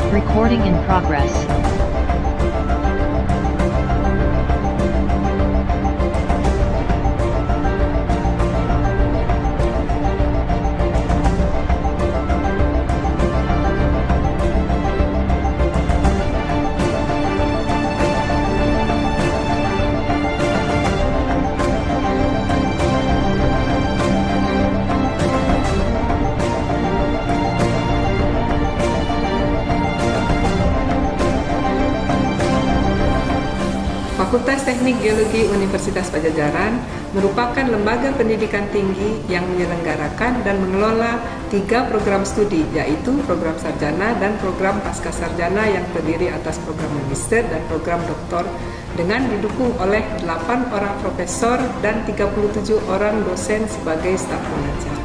Recording in progress. Fakultas Teknik Geologi Universitas Pajajaran merupakan lembaga pendidikan tinggi yang menyelenggarakan dan mengelola 3 program studi, yaitu program sarjana dan program pascasarjana yang terdiri atas program magister dan program doktor dengan didukung oleh 8 orang profesor dan 37 orang dosen sebagai staf pengajar.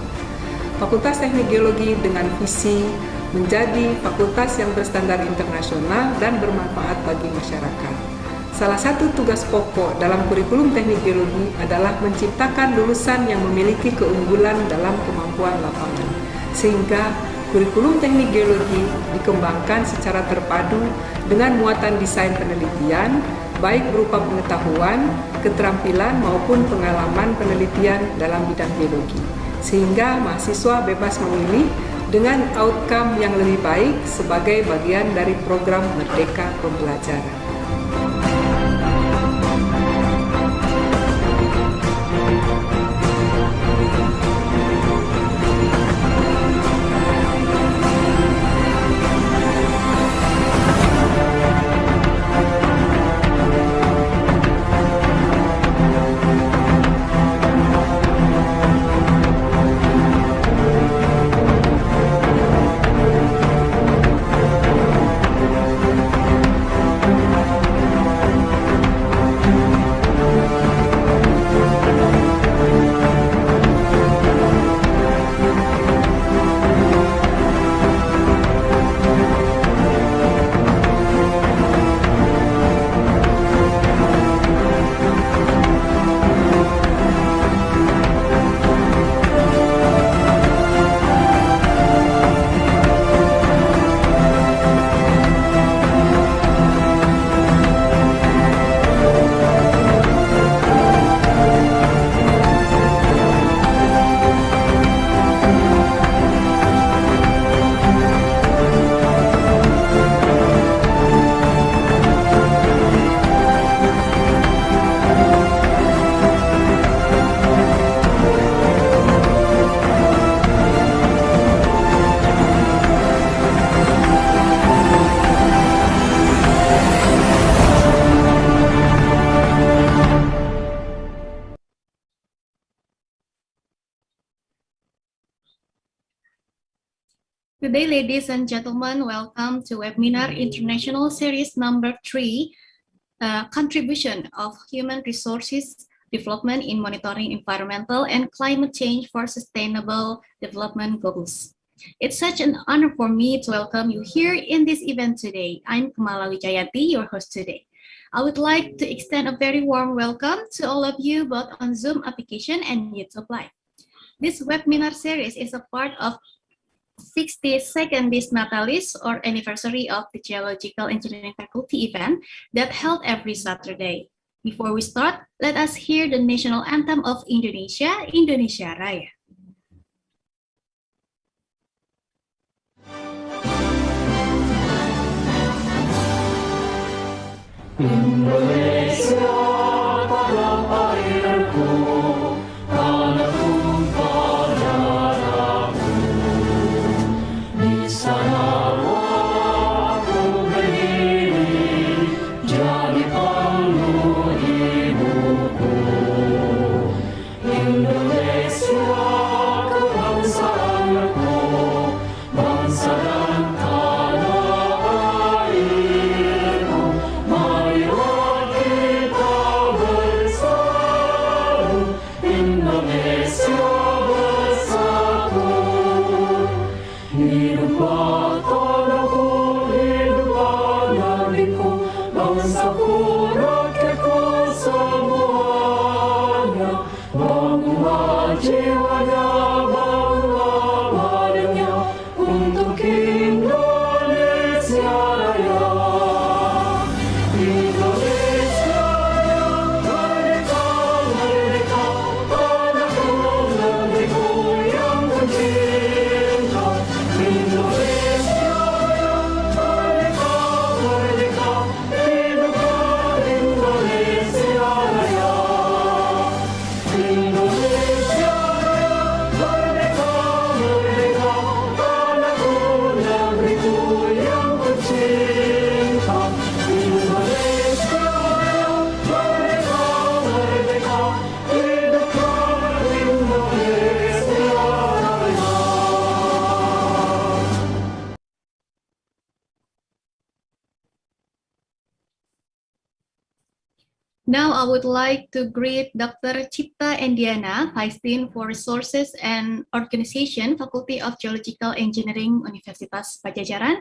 Fakultas Teknik Geologi dengan visi menjadi fakultas yang berstandar internasional dan bermanfaat bagi masyarakat. Salah satu tugas pokok dalam kurikulum teknik geologi adalah menciptakan lulusan yang memiliki keunggulan dalam kemampuan lapangan, sehingga kurikulum teknik geologi dikembangkan secara terpadu dengan muatan desain penelitian, baik berupa pengetahuan, keterampilan maupun pengalaman penelitian dalam bidang geologi, sehingga mahasiswa bebas memilih dengan outcome yang lebih baik sebagai bagian dari program Merdeka Pembelajaran. Good day, ladies and gentlemen. Welcome to Webinar International Series number 3, Contribution of Human Resources Development in Monitoring Environmental and Climate Change for Sustainable Development Goals. It's such an honor for me to welcome you here in this event today. I'm Kamala Wijayati, your host today. I would like to extend a very warm welcome to all of you both on Zoom application and YouTube Live. This webinar series is a part of 62nd Natalis or anniversary of the Geological Engineering Faculty event that held every Saturday. Before we start, let us hear the national anthem of Indonesia, Indonesia Raya. Indonesia tanah airku, tanah tumpah darahku. Di sanalah aku berdiri, jadi pandu ibuku. Indonesia kebangsaanku, bangsa dan tanah airku. Marilah kita bersatu, Indonesia bersatu. Hiduplah tanahku, hiduplah negeriku, bangsaku, rakyatku semuanya. Bangunlah jiwanya, bangunlah badannya, untuk Indonesia Raya. Indonesia yang merdeka, merdeka, tanahku, negeriku yang tercinta. Indonesia yang merdeka, merdeka, hiduplah Indonesia Raya. Indonesia yang merdeka, merdeka, tanahku, negeriku yang tercinta. Indonesia yang merdeka, merdeka, hiduplah Indonesia Raya. Now I would like to greet Dr. Cipta Endiana, Vice Dean for Resources and Organization, Faculty of Geological Engineering, Universitas Padjadjaran,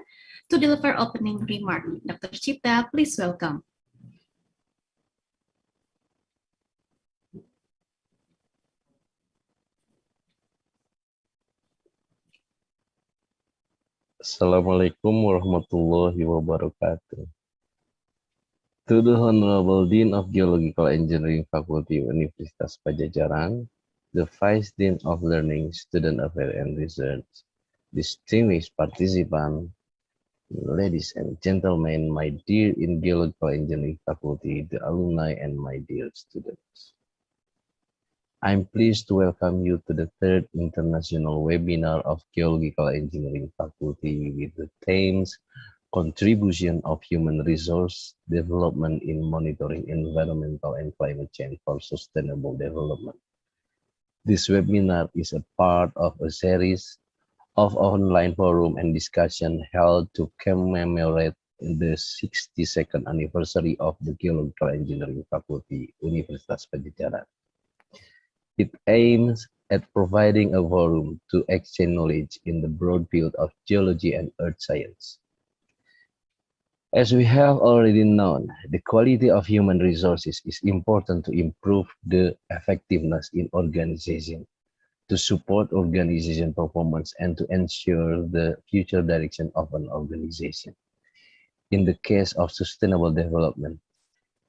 to deliver opening remark. Dr. Cipta, please welcome. Assalamualaikum warahmatullahi wabarakatuh. To the Honorable Dean of Geological Engineering Faculty Universitas Padjadjaran, the Vice Dean of Learning, Student Affairs and Research, distinguished participants, ladies and gentlemen, my dear in Geological Engineering Faculty, the alumni, and my dear students. I'm pleased to welcome you to the third international webinar of Geological Engineering Faculty with the themes Contribution of Human Resource Development in Monitoring Environmental and Climate Change for Sustainable Development. This webinar is a part of a series of online forum and discussion held to commemorate the 62nd anniversary of the Geological Engineering Faculty, Universitas Padjadjaran. It aims at providing a forum to exchange knowledge in the broad field of geology and earth science. As we have already known, the quality of human resources is important to improve the effectiveness in organization, to support organization performance, and to ensure the future direction of an organization. In the case of sustainable development,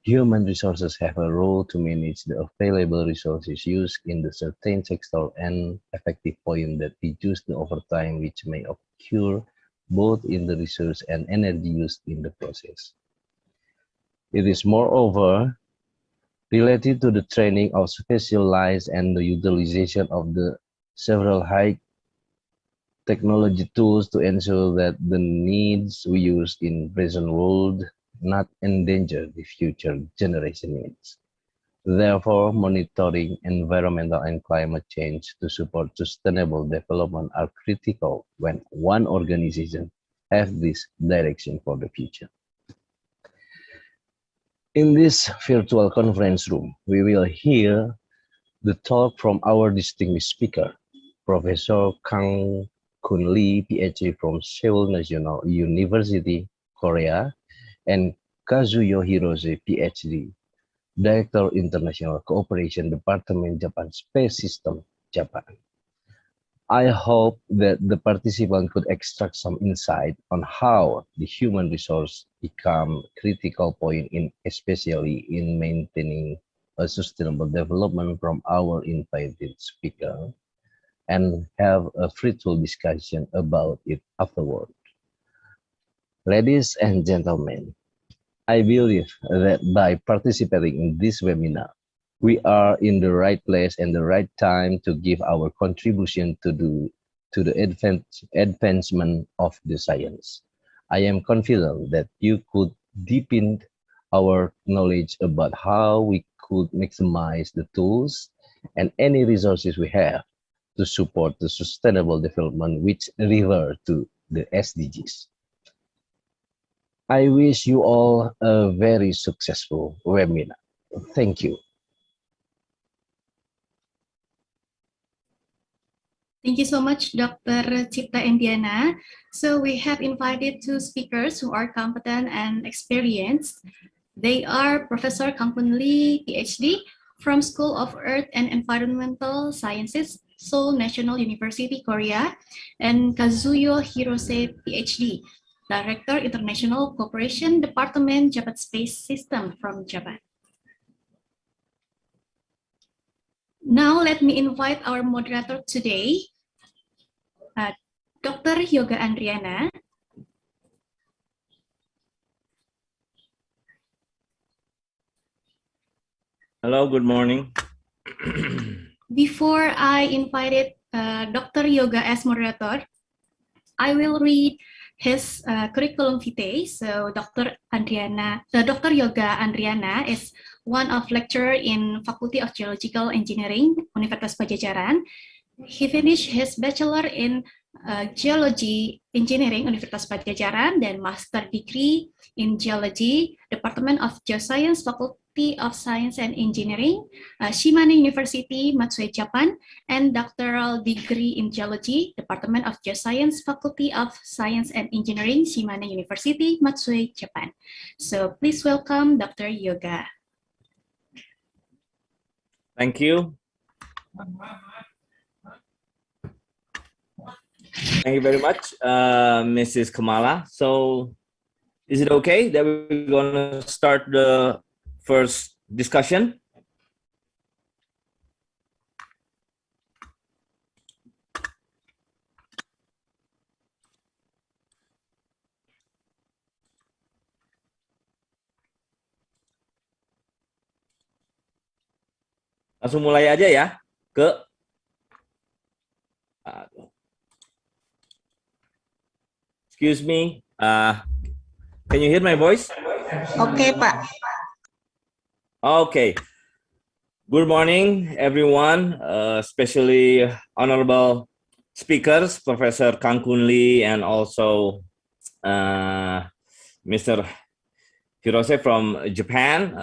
human resources have a role to manage the available resources used in the certain sector and effective point that reduce the overtime which may occur both in the resource and energy used in the process. It is moreover related to the training of specialized and the utilization of the several high technology tools to ensure that the needs we use in present world not endanger the future generation needs. Therefore, monitoring environmental and climate change to support sustainable development are critical when one organization has this direction for the future. In this virtual conference room, we will hear the talk from our distinguished speaker, Professor Kang Kun Lee, PhD from Seoul National University, Korea, and Kazuyo Hirose, PhD, Director International Cooperation Department, Japan Space System, Japan. I hope that the participants could extract some insight on how the human resource become critical point in, especially in maintaining a sustainable development from our invited speaker, and have a fruitful discussion about it afterward. Ladies and gentlemen, I believe that by participating in this webinar, we are in the right place and the right time to give our contribution to the advancement of the science. I am confident that you could deepen our knowledge about how we could maximize the tools and any resources we have to support the sustainable development which refer to the SDGs. I wish you all a very successful webinar. Thank you. Thank you so much, Dr. Cipta and Diana. So we have invited two speakers who are competent and experienced. They are Professor Kangkun Lee, PhD, from School of Earth and Environmental Sciences, Seoul National University, Korea, and Kazuyo Hirose, PhD, Director International Cooperation Department, Japan Space System from Japan. Now let me invite our moderator today, Dr. Yoga Andriana. Hello, good morning. Before I invited Dr. Yoga as moderator, I will read his curriculum vitae. So Dr. Yoga Andriana is one of lecturer in Faculty of Geological Engineering, Universitas Pajajaran. He finished his bachelor in Geology Engineering, Universitas Pajajaran, then master degree in Geology, Department of Geoscience, Faculty of Science and Engineering, Shimane University, Matsue, Japan, and doctoral degree in Geology, Department of Geoscience, Faculty of Science and Engineering, Shimane University, Matsue, Japan. So please welcome Dr. Yoga. Thank you. Thank you very much, Mrs. Kamala. So is it okay that we're going to start the first discussion? Langsung mulai aja ya ke excuse me, can you hear my voice? Oke, Pak. Okay. Good morning, everyone, especially honorable speakers, Professor Kangkun Lee, and also Mr. Hirose from Japan.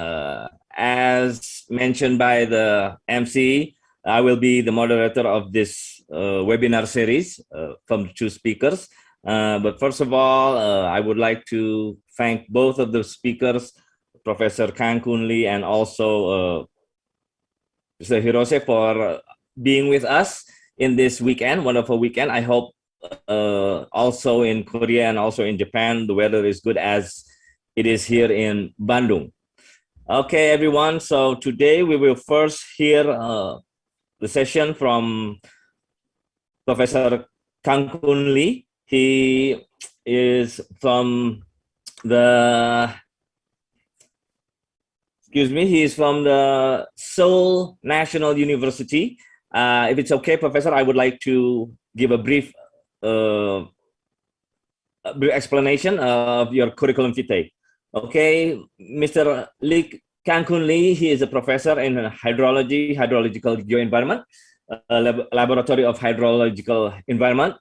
As mentioned by the MC, I will be the moderator of this webinar series from two speakers. But first of all, I would like to thank both of the speakers, Professor Kangkun Lee and also Mr. Hirose, for being with us in this weekend, wonderful weekend. I hope also in Korea and also in Japan, the weather is good as it is here in Bandung. Okay, everyone. So today we will first hear the session from Professor Kangkun Lee. He is from the, he is from the Seoul National University. If it's okay, Professor, I would like to give a brief explanation of your curriculum vitae. Okay, Mr. Kangkun Lee, he is a professor in hydrology, hydrological geoenvironment, laboratory of hydrological environment.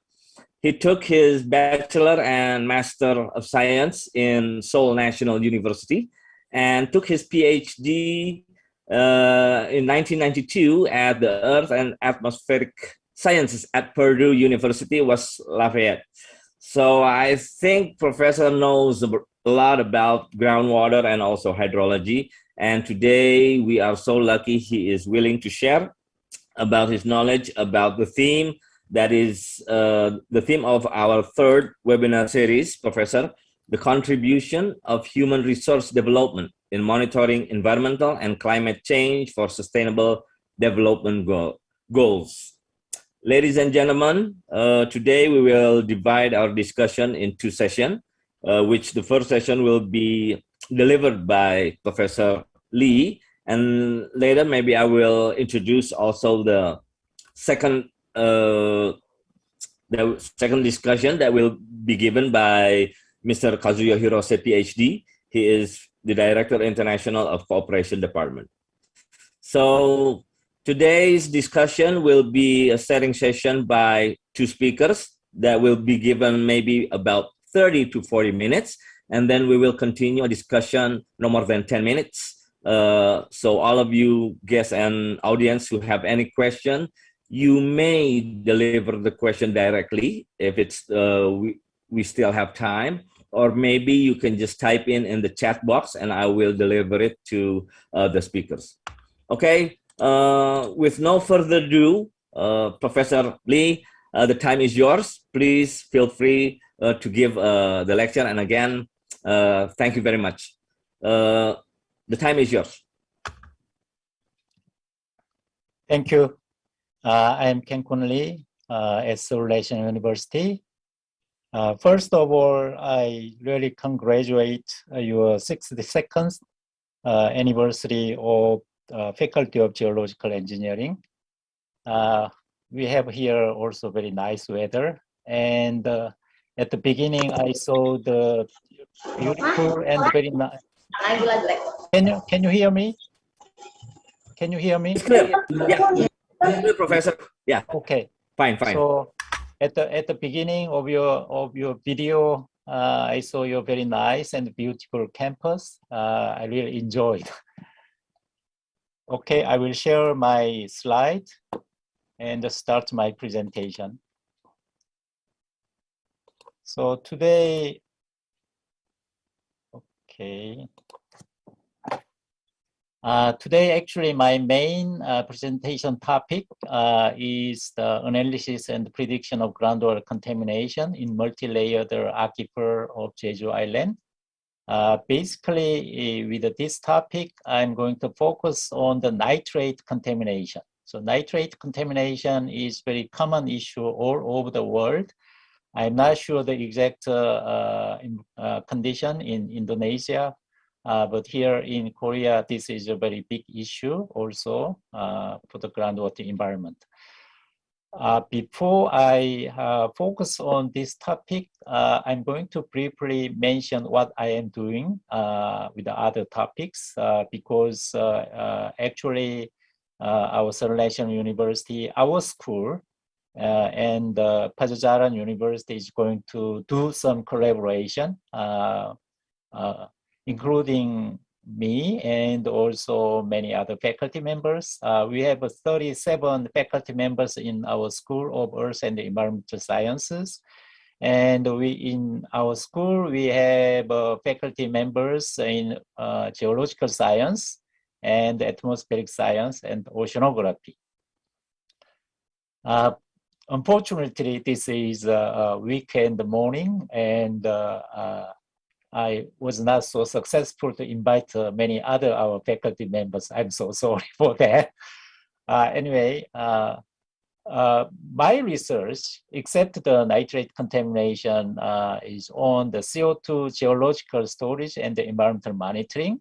He took his Bachelor and Master of Science in Seoul National University and took his PhD in 1992 at the Earth and Atmospheric Sciences at Purdue University, West Lafayette. So I think Professor knows a lot about groundwater and also hydrology. And today we are so lucky he is willing to share about his knowledge about the theme that is the theme of our third webinar series, Professor, the contribution of human resource development in monitoring environmental and climate change for sustainable development goals. Ladies and gentlemen, today we will divide our discussion in two sessions, which the first session will be delivered by Professor Lee, and later maybe I will introduce also the second discussion that will be given by Mr. Kazuya Hirose, PhD. He is the Director International of Cooperation Department. So today's discussion will be a sharing session by two speakers that will be given maybe about 30 to 40 minutes, and then we will continue a discussion no more than 10 minutes. So all of you guests and audience who have any question, you may deliver the question directly if it's we still have time, or maybe you can just type in the chat box and I will deliver it to the speakers. Okay, with no further ado, Professor Lee, the time is yours. Please feel free to give the lecture, and again, thank you very much. The time is yours. Thank you. I am Ken Kun Lee at Seoul National University. First of all, I really congratulate your 62nd anniversary of Faculty of Geological Engineering. We have here also very nice weather. And at the beginning, I saw the beautiful and very nice. Can you hear me? Can you hear me? It's clear. Yeah. Professor. Yeah. Okay. Fine. So at the beginning of your video, I saw your very nice and beautiful campus. I really enjoyed. Okay, I will share my slide and start my presentation. So today, okay. Today, actually, my main presentation topic is the analysis and prediction of groundwater contamination in multi-layered aquifer of Jeju Island. Basically, with this topic, I'm going to focus on the nitrate contamination. So nitrate contamination is a very common issue all over the world. I'm not sure the exact condition in Indonesia, but here in Korea, this is a very big issue also for the groundwater environment. Before I focus on this topic, I'm going to briefly mention what I am doing with the other topics because actually our Seoul National University, our school, and Pajajaran University is going to do some collaboration, including me and also many other faculty members. We have 37 faculty members in our School of Earth and Environmental Sciences. And in our school, we have faculty members in geological science and atmospheric science and oceanography. Unfortunately, this is a weekend morning, and I was not so successful to invite many other our faculty members. I'm so sorry for that. Anyway, my research, except the nitrate contamination, is on the CO2 geological storage and the environmental monitoring,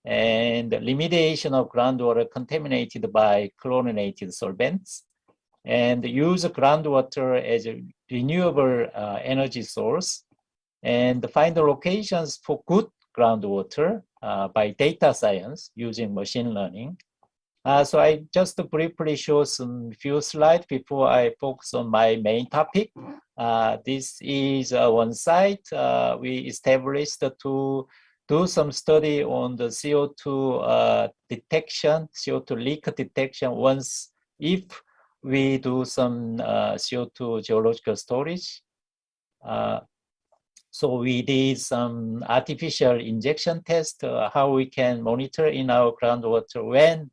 and the remediation of groundwater contaminated by chlorinated solvents, and use of groundwater as a renewable energy source, and find the locations for good groundwater by data science using machine learning. So I just briefly show some few slides before I focus on my main topic. This is one site we established to do some study on the CO2 detection, CO2 leak detection once if we do some CO2 geological storage. So we did some artificial injection test, how we can monitor in our groundwater when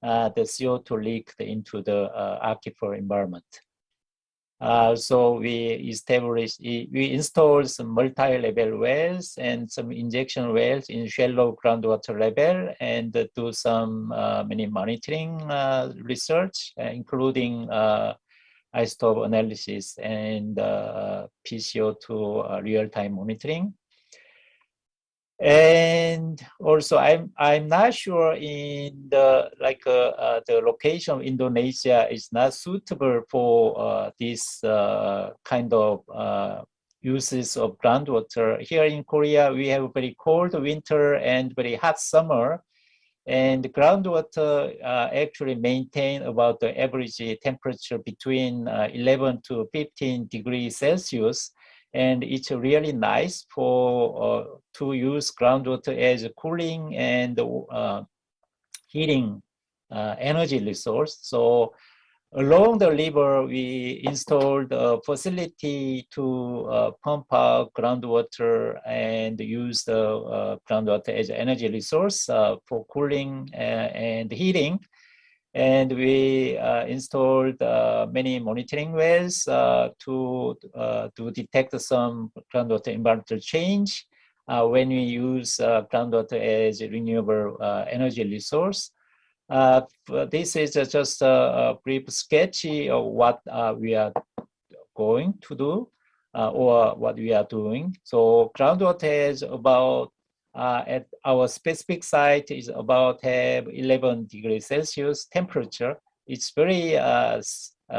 the CO2 leaked into the aquifer environment. So we installed some multi-level wells and some injection wells in shallow groundwater level, and do some many monitoring research, including isotope analysis and PCO2 real-time monitoring. And also, I'm not sure in the the location of Indonesia is not suitable for this kind of uses of groundwater. Here in Korea, we have very cold winter and very hot summer, and the groundwater actually maintain about the average temperature between 11 to 15 degrees Celsius. And it's really nice for to use groundwater as a cooling and heating energy resource. So along the river, we installed a facility to pump out groundwater and use the groundwater as an energy resource for cooling and heating. And we installed many monitoring wells to detect some groundwater environmental change when we use groundwater as a renewable energy resource. This is just a brief sketch of what we are going to do or what we are doing. So groundwater is about at our specific site is about have 11 degrees Celsius temperature. It's very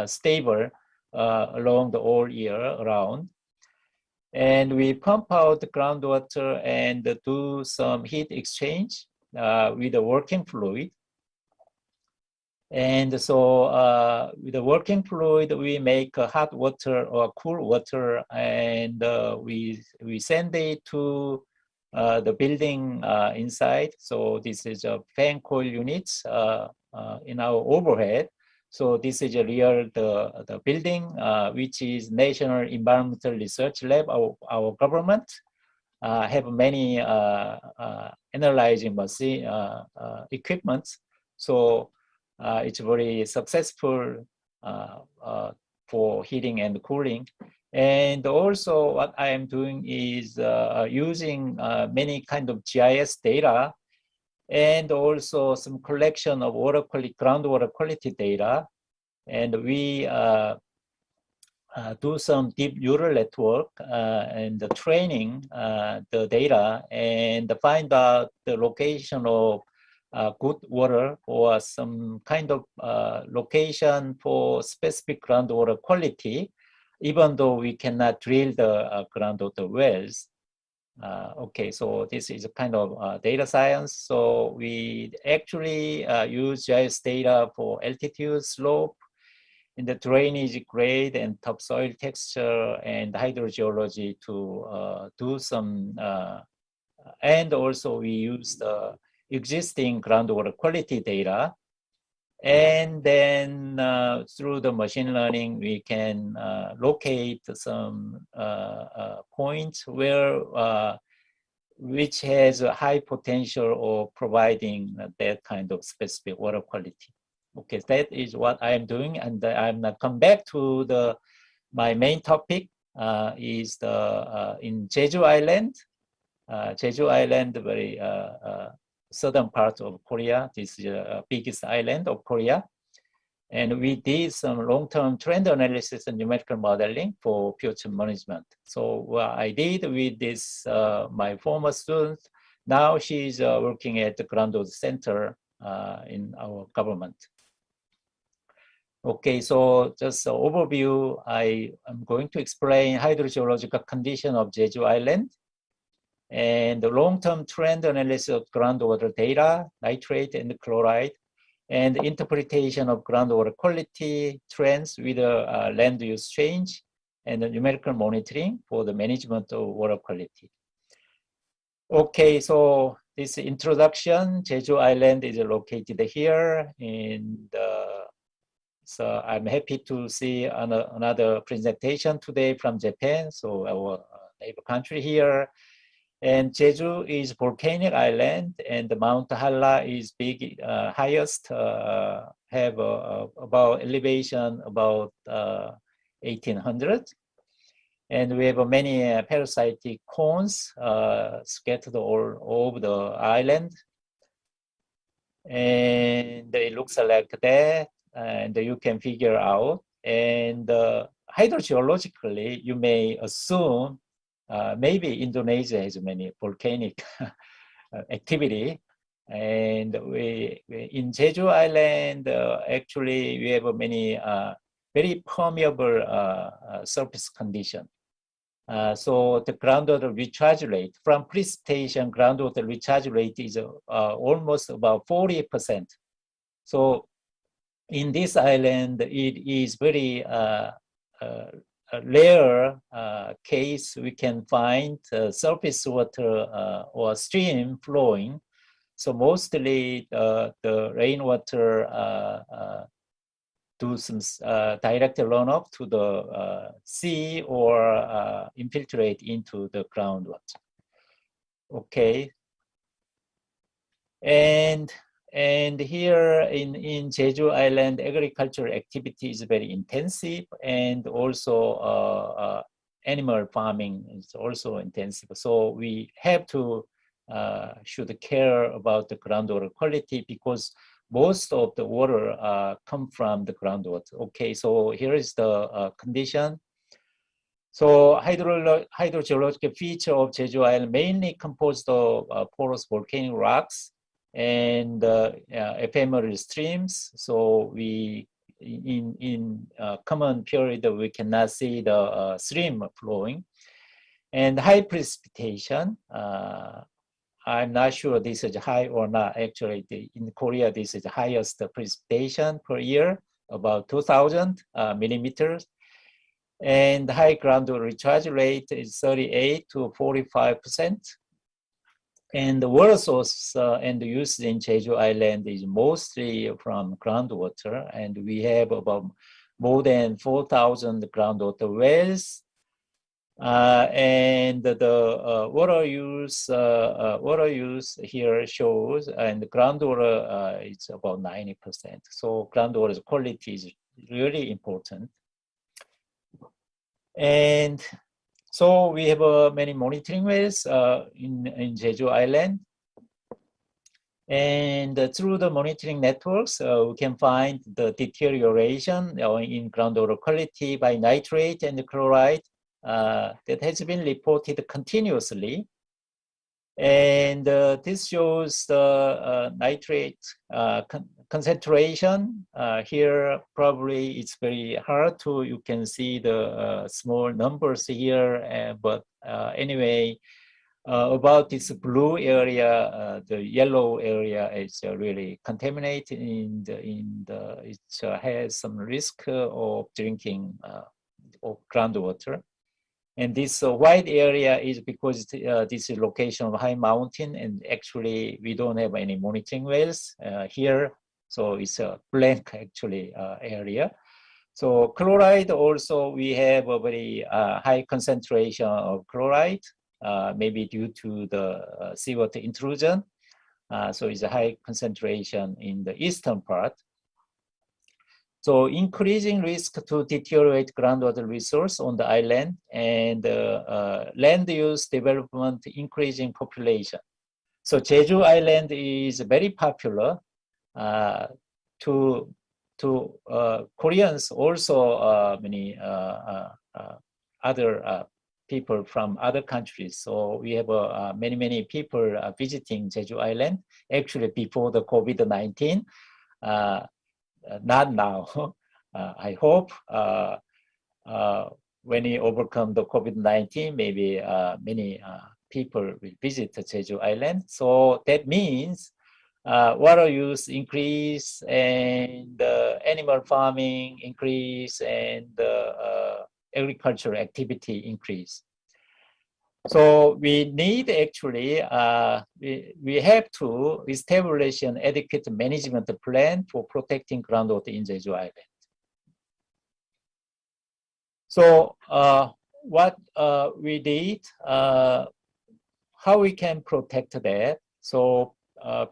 stable along the whole year around. And we pump out the groundwater and do some heat exchange with the working fluid. And so with the working fluid, we make hot water or cool water, and we send it to the building inside. So this is a fan coil units in our overhead. So this is a real the building, which is National Environmental Research Lab. Our government have many analyzing machine equipment. So it's very successful for heating and cooling. And also what I am doing is using many kind of GIS data and also some collection of water quality, groundwater quality data. And we do some deep neural network and the training the data and find out the location of good water or some kind of location for specific groundwater quality, even though we cannot drill the groundwater wells. Okay, so this is a kind of data science. So we actually use GIS data for altitude, slope, in the drainage grade and topsoil texture and hydrogeology to do some, and also we use the existing groundwater quality data. And then through the machine learning, we can locate some points where which has a high potential of providing that kind of specific water quality. Okay, that is what I am doing, and I'm gonna come back to my main topic is in Jeju Island. Jeju Island, very southern part of Korea. This is the biggest island of Korea. And we did some long-term trend analysis and numerical modeling for future management. So what I did with this, my former student, now she's working at the Groundwater Center in our government. Okay, so just an overview, I am going to explain hydrogeological condition of Jeju Island and the long-term trend analysis of groundwater data, nitrate and chloride, and interpretation of groundwater quality trends with land use change and the numerical monitoring for the management of water quality. Okay, so this introduction, Jeju Island is located here in the So I'm happy to see another presentation today from Japan, so our neighbor country here. And Jeju is volcanic island, and the Mount Halla is big, highest, have about elevation about 1800. And we have many parasitic cones scattered all over the island. And it looks like that, and you can figure out. And hydrogeologically, you may assume maybe Indonesia has many volcanic activity. And we in Jeju Island, actually, we have many very permeable surface condition. So the groundwater recharge rate from precipitation, groundwater recharge rate is almost about 40%. So in this island, it is very rare case we can find surface water or stream flowing. So mostly the rainwater do some direct runoff to the sea or infiltrate into the groundwater. Okay. And here in Jeju Island, agricultural activity is very intensive, and also animal farming is also intensive. So we have to should care about the groundwater quality, because most of the water come from the groundwater. Okay, so here is the condition. So hydrogeological feature of Jeju Island mainly composed of porous volcanic rocks and ephemeral streams. So we in common period we cannot see the stream flowing, and high precipitation. I'm not sure this is high or not. Actually, in Korea, this is the highest precipitation per year, about 2,000 millimeters. And high groundwater recharge rate is 38 to 45%. And the water source and the use in Jeju Island is mostly from groundwater. And we have about more than 4,000 groundwater wells. And the water use here shows, and the groundwater it's about 90%. So groundwater's quality is really important. And so we have many monitoring wells in Jeju Island. And through the monitoring networks, we can find the deterioration in groundwater quality by nitrate and chloride. That has been reported continuously. And this shows the nitrate concentration. Here, probably it's very hard to, you can see the small numbers here, but anyway, about this blue area, the yellow area is really contaminated it has some risk of drinking of groundwater. And this white area is because this is location of high mountain, and actually we don't have any monitoring wells here. So it's a blank actually area. So chloride also, we have a very high concentration of chloride, maybe due to the seawater intrusion. So it's a high concentration in the eastern part. So increasing risk to deteriorate groundwater resource on the island, and land use development, increasing population. So Jeju Island is very popular to Koreans, also many other people from other countries. So we have many people visiting Jeju Island, actually before the COVID-19. Not now. I hope when we overcome the COVID-19, maybe many people will visit Jeju Island. So that means water use increase, and animal farming increase, and agricultural activity increase. So we need actually, we have to establish an adequate management plan for protecting groundwater in Jeju Island. So what we did, how we can protect that. So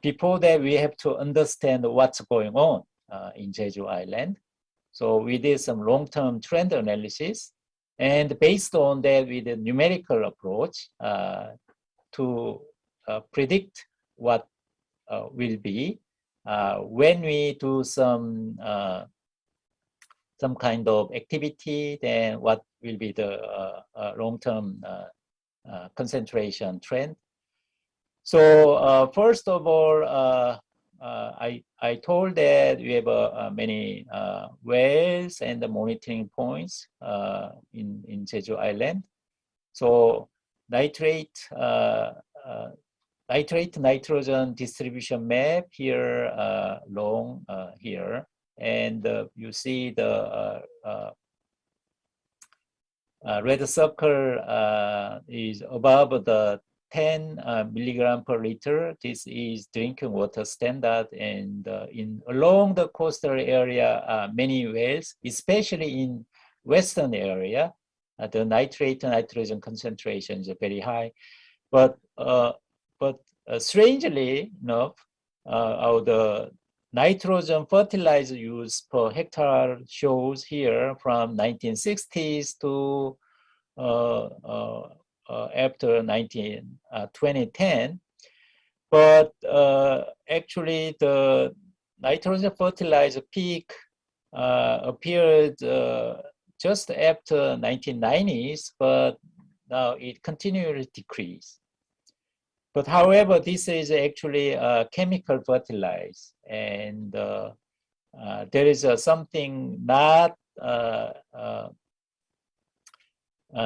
before that, we have to understand what's going on in Jeju Island. So we did some long-term trend analysis, and based on that, we did numerical approach to predict what will be when we do some kind of activity. Then what will be the long-term concentration trend? So first of all, I told that we have many wells and the monitoring points in Jeju Island. So nitrate nitrogen distribution map here, long here, and you see the red circle is above the 10 milligram per liter. This is drinking water standard, and along the coastal area, many wells, especially in western area, the nitrate nitrogen concentration is very high. But strangely enough, the nitrogen fertilizer use per hectare shows here from 1960s to after 2010, but actually the nitrogen fertilizer peak appeared just after 1990s, but now it continually decreased. But however, this is actually chemical fertilizer, and there is something not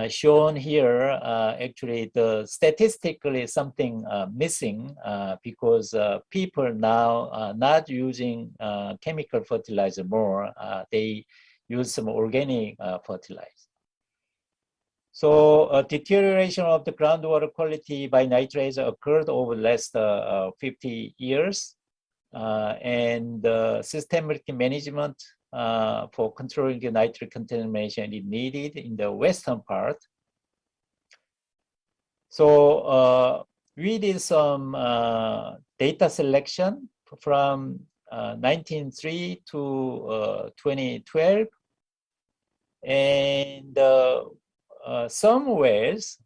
shown here. Actually, the statistically something missing because people now are not using chemical fertilizer more. They use some organic fertilizer. So deterioration of the groundwater quality by nitrates occurred over the last 50 years, and systemic management for controlling the nitrate contamination is needed in the western part. So we did some data selection from 1903 to 2012, and some wells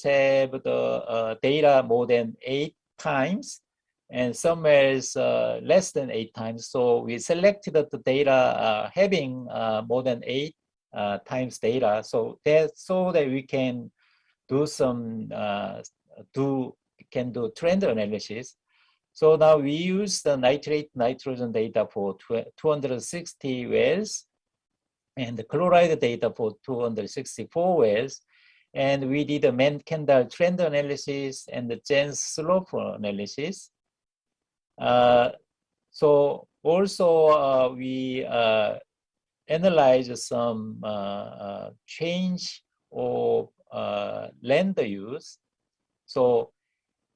have the data more than 8 times, and some wells less than 8 times. So we selected the data having more than 8 times data, so that we can do some do trend analysis. So now we use the nitrate nitrogen data for 260 wells, and the chloride data for 264 wells, and we did a Mann-Kendall trend analysis and the Jens slope analysis. So also we analyzed some change of land use. So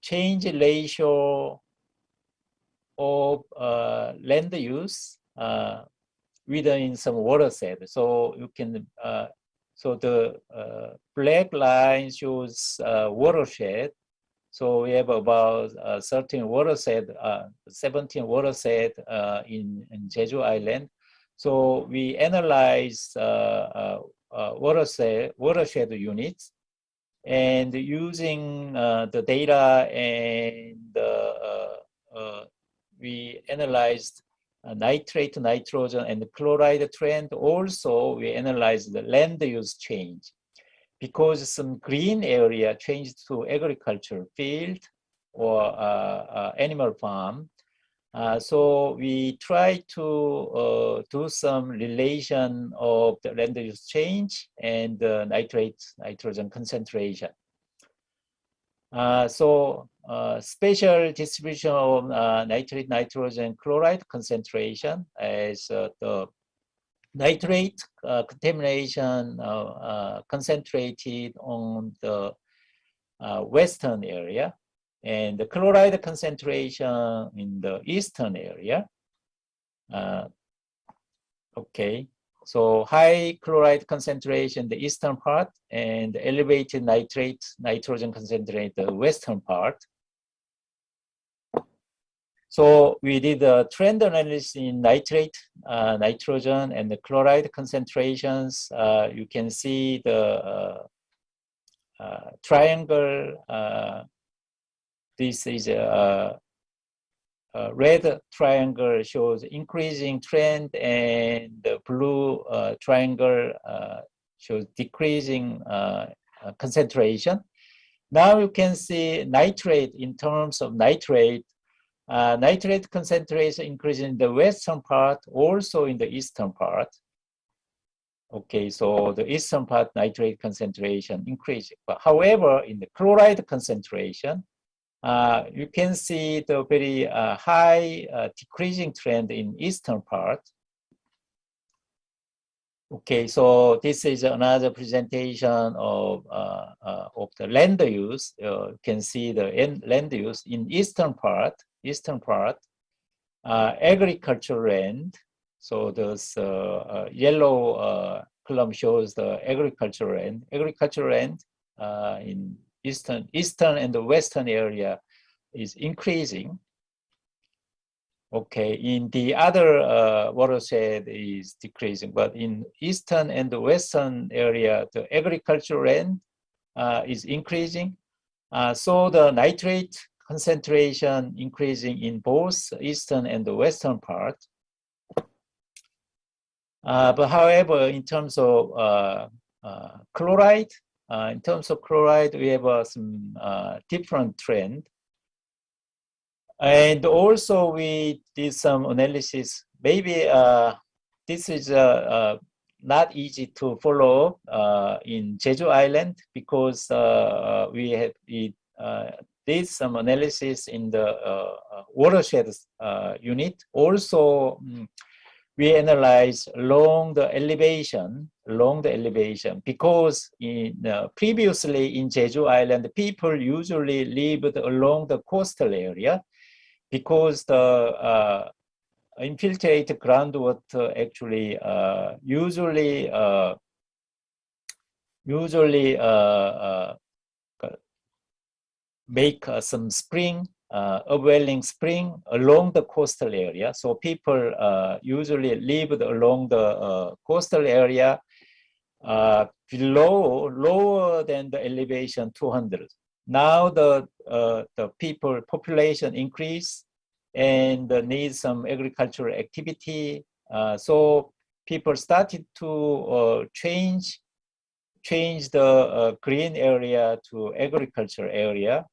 change ratio of land use within some water set. So you can, so the black line shows watershed. So we have about 13 watershed, 17 watershed in Jeju Island. So we analyze watershed units, and using the data, and we analyzed nitrate, nitrogen, and chloride trend. Also, we analyzed the land use change, because some green area changed to agriculture field or animal farm. So we try to do some relation of the land use change and the nitrate nitrogen concentration. So spatial distribution of nitrate nitrogen chloride concentration, as the nitrate contamination concentrated on the western area, and the chloride concentration in the eastern area. Okay, So high chloride concentration, the eastern part, and elevated nitrogen concentration, the western part. So we did a trend analysis in nitrate, nitrogen, and the chloride concentrations. You can see the triangle. This is a red triangle shows increasing trend, and the blue triangle shows decreasing concentration. Now you can see nitrate in terms of nitrate. Nitrate concentration increasing in the western part, also in the eastern part. Okay, so the eastern part nitrate concentration increasing. But however, in the chloride concentration, you can see the very high decreasing trend in eastern part. Okay, so this is another presentation of the land use. You can see the land use in eastern part, agricultural land. So this yellow column shows the agricultural land. Agricultural land in eastern and the western area is increasing. Okay, in the other watershed is decreasing, but in eastern and the western area, the agricultural land is increasing. So the nitrate concentration increasing in both eastern and the western part. But however, in terms of chloride, we have some different trend. And also we did some analysis. Maybe this is not easy to follow in Jeju Island, because we did some analysis in the watershed unit. Also, we analyze along the elevation, because previously in Jeju Island, people usually lived along the coastal area, because the infiltrated groundwater actually usually make some spring, upwelling spring along the coastal area. So people usually lived along the coastal area lower than the elevation 200. Now the population increase and need some agricultural activity. So people started to change the green area to agriculture area.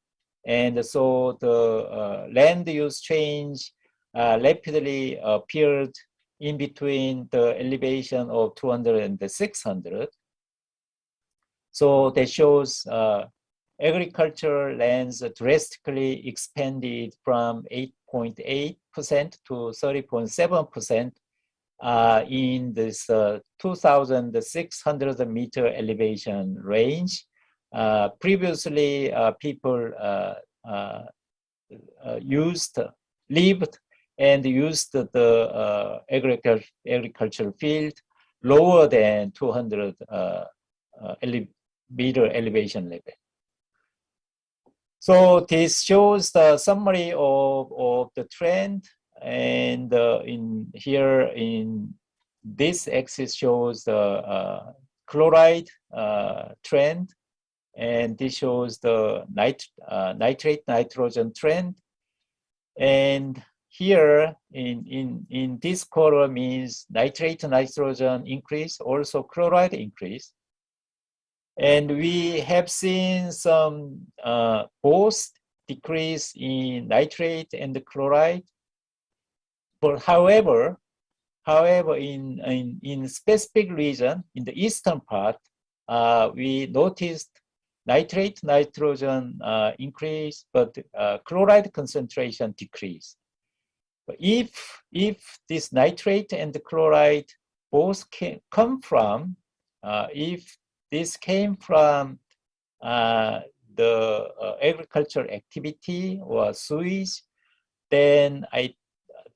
And so the land use change rapidly appeared in between the elevation of 200 and the 600. So that shows agricultural lands drastically expanded from 8.8% to 30.7% in this 2,600 meter elevation range. Previously, people lived and used the agricultural field lower than 200 meter elevation level. So this shows the summary of the trend, and in this axis shows the chloride trend, and this shows the nitrate nitrogen trend. And here in this color means nitrate nitrogen increase, also chloride increase. And we have seen some both decrease in nitrate and the chloride. But however, in specific region, in the eastern part, we noticed nitrate nitrogen increase, but chloride concentration decrease. But if this nitrate and the chloride both come from, if this came from the agricultural activity or sewage, then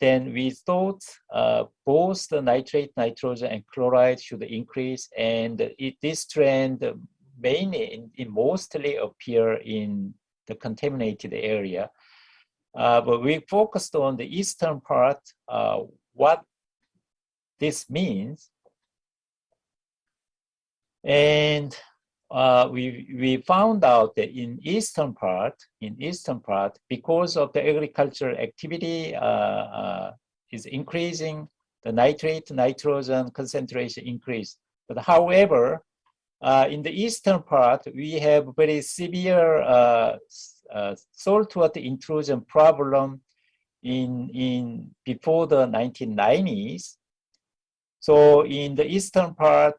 then we thought both the nitrate, nitrogen, and chloride should increase, and this trend mainly mostly appear in the contaminated area. But we focused on the eastern part, what this means. And we found out that in eastern part, because of the agricultural activity is increasing, the nitrate, nitrogen concentration increase. But however, in the eastern part, we have very severe saltwater intrusion problem before the 1990s. So in the eastern part,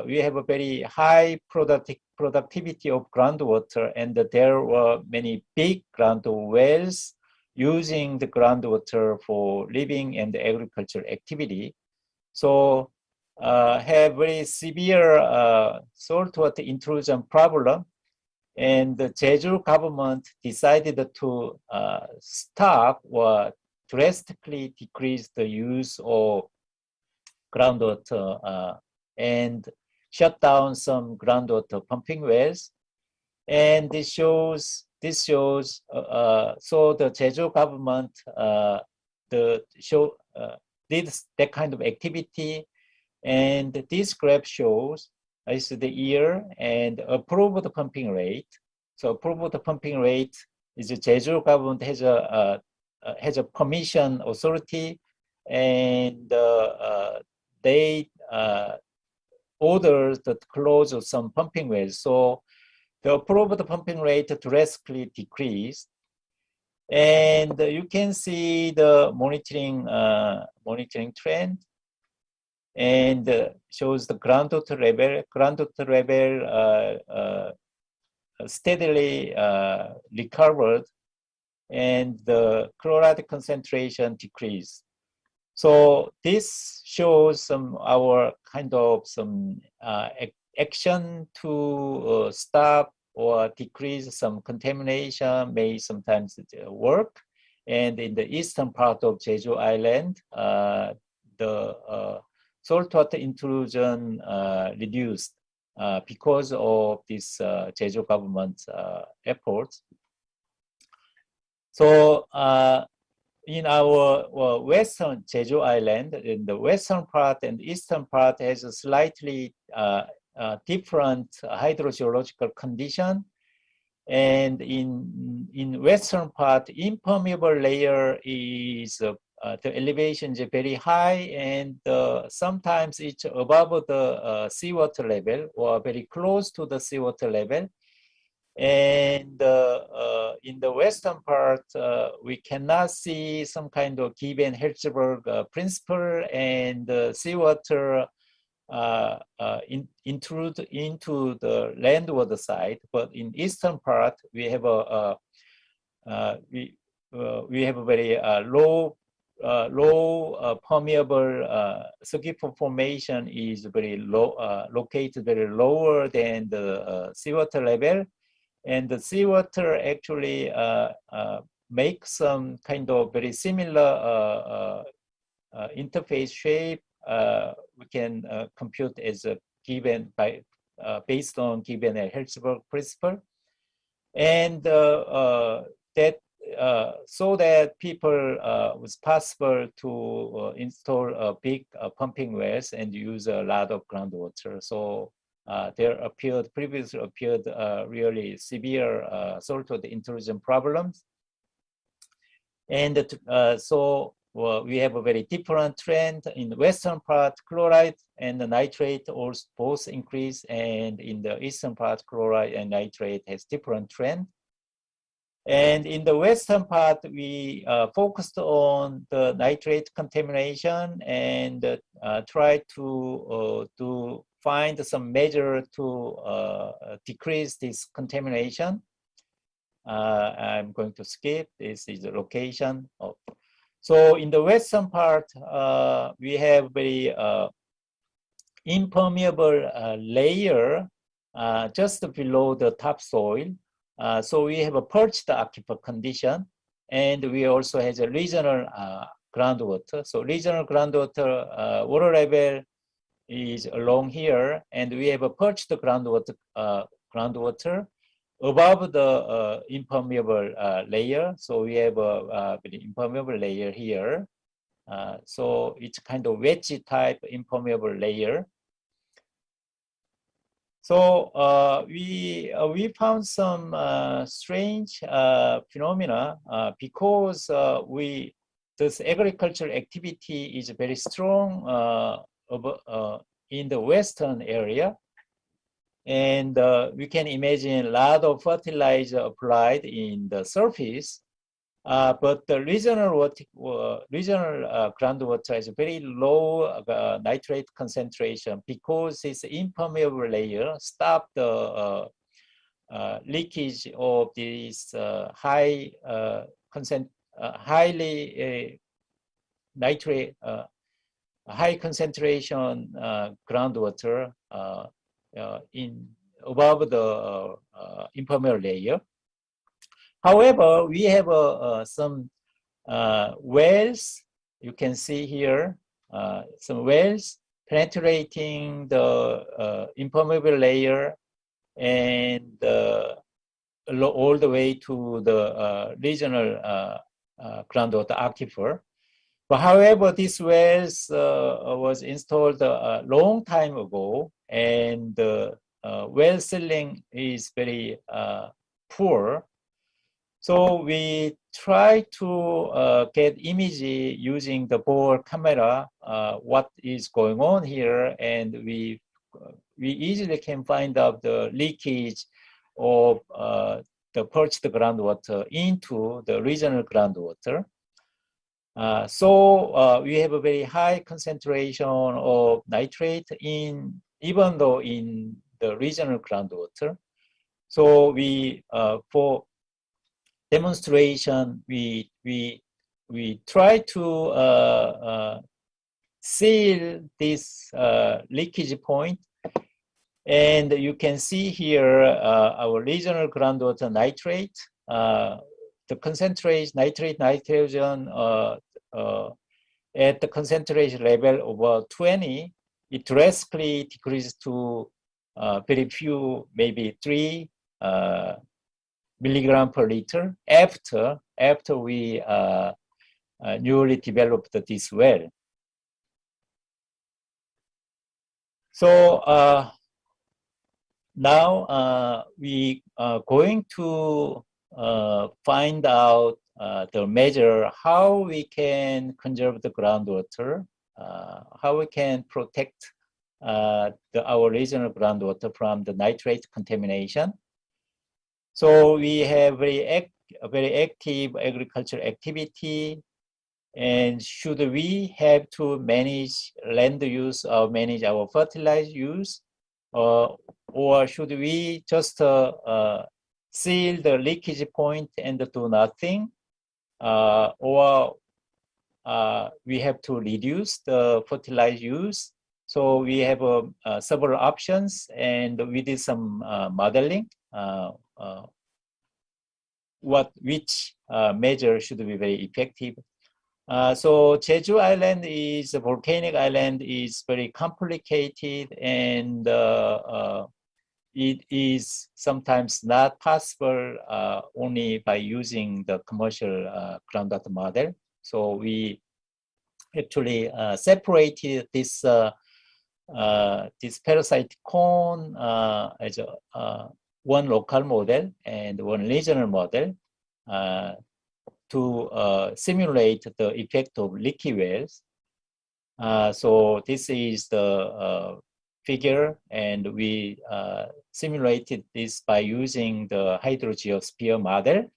we have a very high productivity of groundwater, and there were many big groundwater wells using the groundwater for living and agricultural activity. So have very severe saltwater intrusion problem, and the Jeju government decided to stop or drastically decrease the use of groundwater and shut down some groundwater pumping wells. And this shows so the Jeju government did that kind of activity, and this graph shows is the year and approved pumping rate. So approved pumping rate is the Jeju government has a permission authority, and they ordered the close of some pumping wells. So the approved pumping rate drastically decreased. And you can see the monitoring trend, and shows the groundwater level steadily recovered, and the chloride concentration decreased. So this shows our kind of some action to stop or decrease some contamination may sometimes work. And in the eastern part of Jeju Island, the saltwater intrusion reduced because of this Jeju government's efforts. So in our western Jeju Island, in the western part and eastern part has a slightly different hydrogeological condition. And in western part, impermeable layer is the elevation is very high, and sometimes it's above the seawater level or very close to the seawater level. And in the western part, we cannot see some kind of Gibbon-Herzberg principle, and seawater intrude into the landwater side. But in eastern part, we have a very low permeable circuit formation is very low, located very lower than the seawater level. And the seawater actually makes some kind of very similar interface shape. We can compute as a given based on given a Herzberg principle, and that so that people was possible to install big pumping wells and use a lot of groundwater. So there previously appeared really severe saltwater intrusion problems. And so we have a very different trend. In the western part, chloride and the nitrate both increase, and in the eastern part, chloride and nitrate has different trend. And in the western part, we focused on the nitrate contamination and try to find some measure to decrease this contamination. I'm going to skip. This is the location of. So in the western part, we have very impermeable layer just below the topsoil. So we have a perched aquifer condition. and we also have a regional groundwater. So regional groundwater water level is along here, and we have a perched groundwater above the impermeable layer. So we have a very impermeable layer here. So it's kind of wedge type impermeable layer. So we found some strange phenomena because this agricultural activity is very strong in the western area, and we can imagine a lot of fertilizer applied in the surface. But the regional groundwater is very low nitrate concentration because its impermeable layer stop the leakage of this highly nitrate, high concentration groundwater in above the impermeable layer. However, we have some wells. You can see here some wells penetrating the impermeable layer and all the way to the regional groundwater aquifer. But however, these wells was installed a long time ago, and the well sealing is very poor. So we try to get image using the bore camera, what is going on here, and we easily can find out the leakage of the perched groundwater into the regional groundwater. So we have a very high concentration of nitrate even though in the regional groundwater. So we for demonstration, we try to seal this leakage point, and you can see here our regional groundwater nitrate. The concentration nitrate nitrogen at the concentration level over 20, it drastically decreased to very few, maybe 3 milligram per liter after we newly developed this well. So now we are going to find out the measure how we can conserve the groundwater, how we can protect our regional groundwater from the nitrate contamination. So we have a very active agricultural activity, and should we have to manage land use or manage our fertilizer use, or should we just seal the leakage point and do nothing, or we have to reduce the fertilizer use? So we have several options, and we did some modeling. Which measure should be very effective. So Jeju Island is a volcanic island, is very complicated, and it is sometimes not possible only by using the commercial groundwater model. So we actually separated this parasite cone as one local model and one regional model to simulate the effect of leaky wells. So this is the figure, and we simulated this by using the hydrogeosphere model.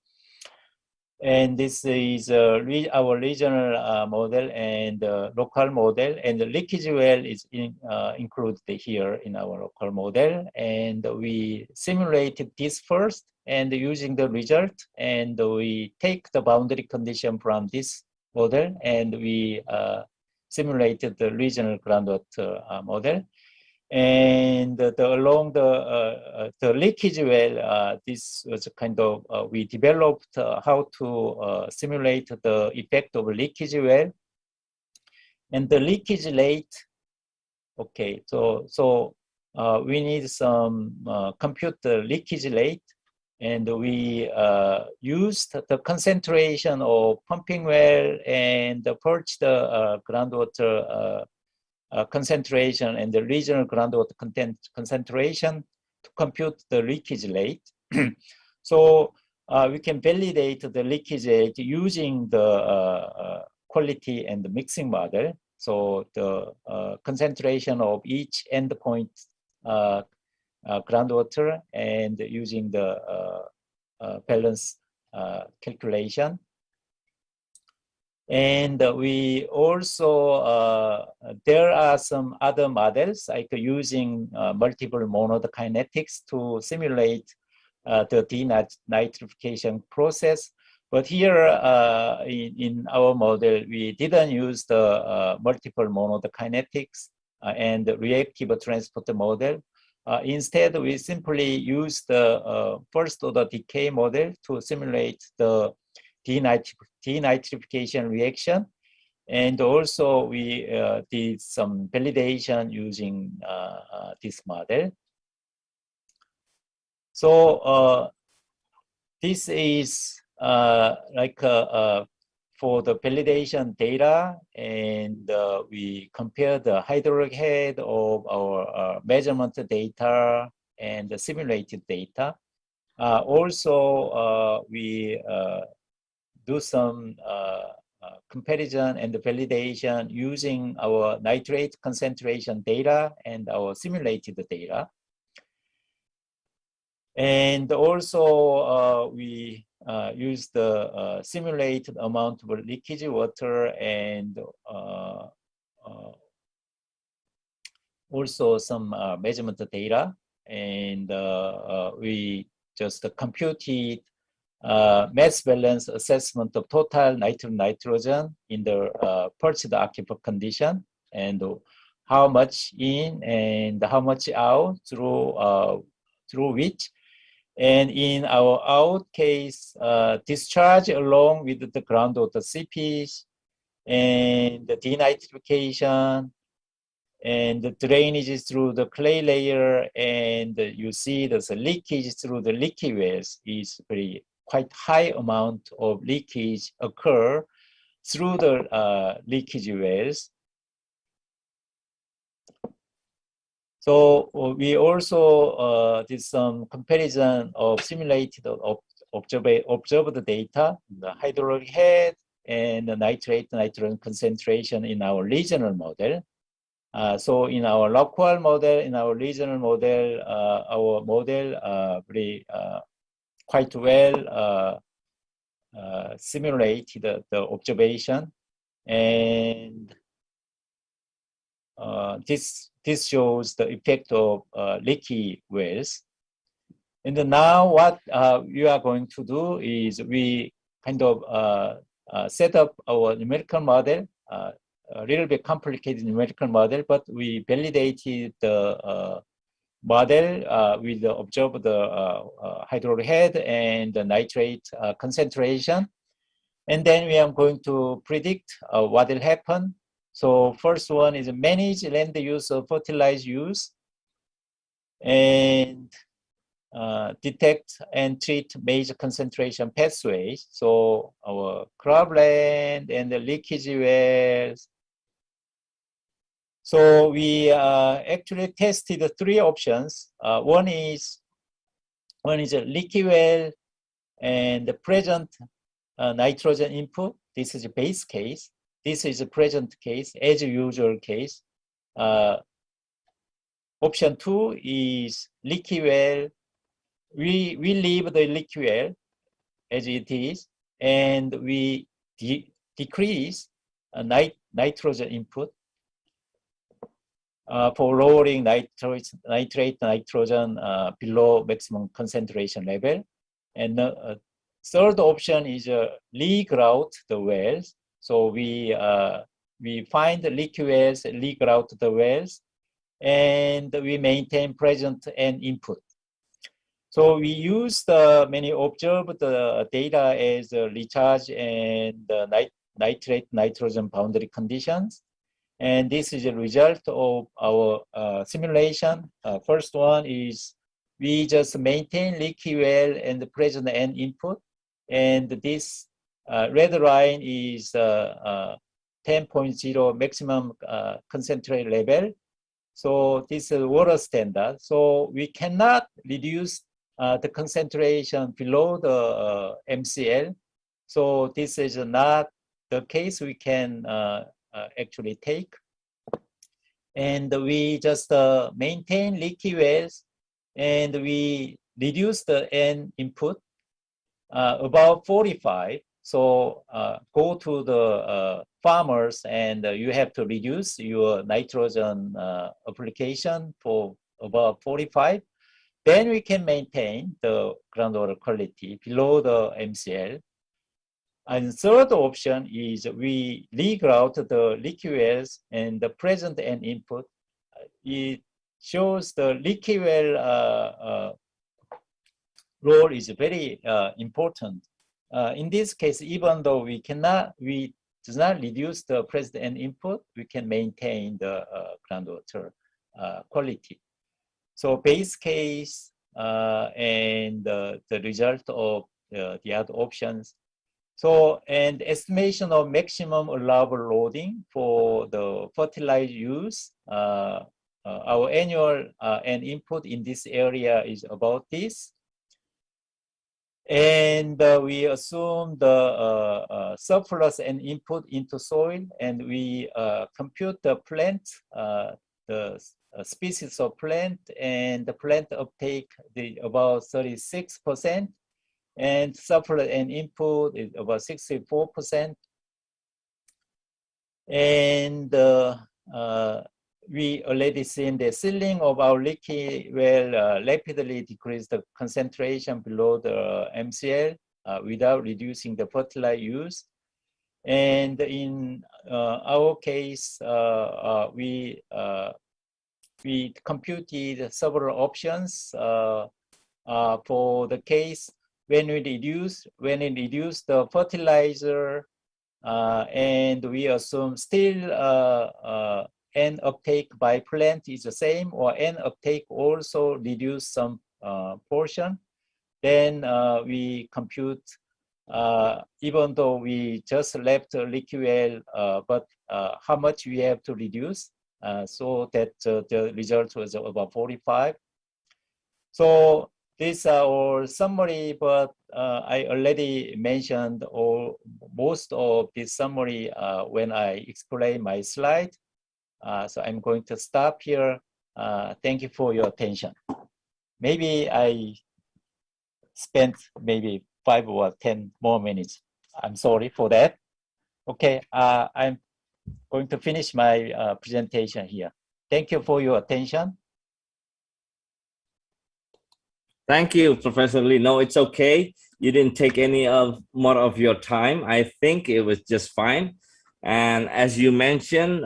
And this is our regional model and local model, and the leakage well is included here in our local model. And we simulated this first, and using the result, and we take the boundary condition from this model, and we simulated the regional groundwater model. And along the leakage well, this was kind of, we developed how to simulate the effect of leakage well. And the leakage rate, okay, so we need some compute the leakage rate, and we used the concentration of pumping well and purge the groundwater concentration and the regional groundwater concentration to compute the leakage rate. So we can validate the leakage rate using the quality and the mixing model. So the concentration of each endpoint groundwater and using the balance calculation. And we also, there are some other models like using multiple monode kinetics to simulate the denitrification process. But here in our model, we didn't use the multiple monode kinetics and reactive transport model. Instead, we simply used the first order decay model to simulate the denitrification reaction. And also we did some validation using this model. So this is like for the validation data, and we compare the hydraulic head of our measurement data and the simulated data. Also, we do some comparison and validation using our nitrate concentration data and our simulated data. And also we use the simulated amount of leakage water and also some measurement data. And we just computed mass balance assessment of total nitrogen in the purged aquifer condition, and how much in and how much out through which. And in our out case, discharge along with the groundwater seepage and the denitrification and the drainage through the clay layer, and you see there's a leakage through the leaky wells is very quite high amount of leakage occur through the leakage wells. So we also did some comparison of simulated observed data, the hydraulic head and the nitrate nitrogen concentration in our regional model. So in our local model, in our regional model, our model very quite well simulated the observation, and this shows the effect of leaky wells. And now what we are going to do is we kind of set up our numerical model, a little bit complicated numerical model, but we validated the model with the observed hydraulic head and the nitrate concentration. And then we are going to predict what will happen. So first one is manage land use of fertilizer use, and detect and treat major concentration pathways. So our cropland and the leakage wells. So we actually tested three options. One is a leaky well and the present nitrogen input. This is a base case. This is a present case, as usual case. Option two is leaky well. We leave the leaky well as it is, and we decrease nitrogen input for lowering nitrate nitrogen below maximum concentration level. And third option is regrout the wells. So we find the leaky wells, regrout the wells, and we maintain present and input. So we use many observed data as recharge and nitrate nitrogen boundary conditions. And this is a result of our simulation. First one is we just maintain leaky well and the present and input. And this red line is 10.0 maximum concentrate level. So this is water standard. So we cannot reduce the concentration below the MCL. So this is not the case we can actually take. And we just maintain leaky wells and we reduce the N input about 45. So go to the farmers and you have to reduce your nitrogen application for about 45. Then we can maintain the groundwater quality below the MCL. And third option is we regrout the leaky wells and the present and input. It shows the leaky well role is very important. In this case, even though we do not reduce the present and input, we can maintain the groundwater quality. So base case and the result of the other options. So, and estimation of maximum allowable loading for the fertilizer use. Our annual and input in this area is about this. And we assume the surplus and input into soil, and we compute the plant, the species of plant, and the plant uptake about 36%, and surplus and input is about 64%. And we already seen the ceiling of our leaky well rapidly decrease the concentration below the MCL without reducing the fertilizer use. And in our case, we computed several options for the case when we reduce the fertilizer and we assume still N uptake by plant is the same, or N uptake also reduce some portion, then we compute even though we just left a leaky well, but how much we have to reduce, so that the result was about 45. So these are all summary, but I already mentioned most of this summary when I explain my slide. So I'm going to stop here. Thank you for your attention. Maybe I spent maybe 5 or 10 more minutes. I'm sorry for that. Okay, I'm going to finish my presentation here. Thank you for your attention. Thank you, Professor Lee. No, it's okay. You didn't take any more of your time. I think it was just fine. And as you mentioned,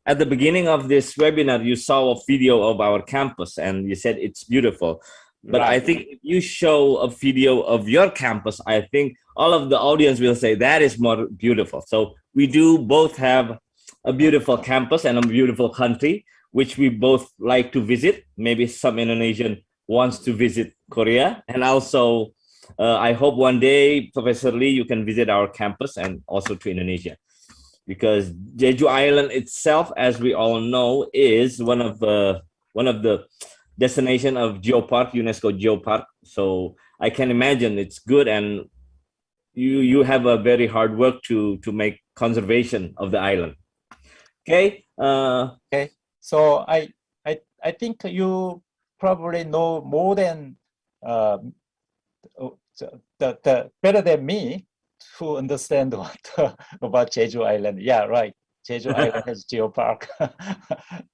at the beginning of this webinar, you saw a video of our campus and you said it's beautiful. But right. I think if you show a video of your campus, I think all of the audience will say that is more beautiful. So we do both have a beautiful campus and a beautiful country, which we both like to visit. Maybe some Indonesian wants to visit Korea. And also, I hope one day, Professor Lee, you can visit our campus and also to Indonesia. Because Jeju Island itself, as we all know, is one of the destination of Geopark, UNESCO Geopark. So I can imagine it's good, and you have a very hard work to make conservation of the island. Okay. Okay. So I think you probably know more than better than me to understand what about Jeju Island. Yeah, right. Jeju Island has Geopark.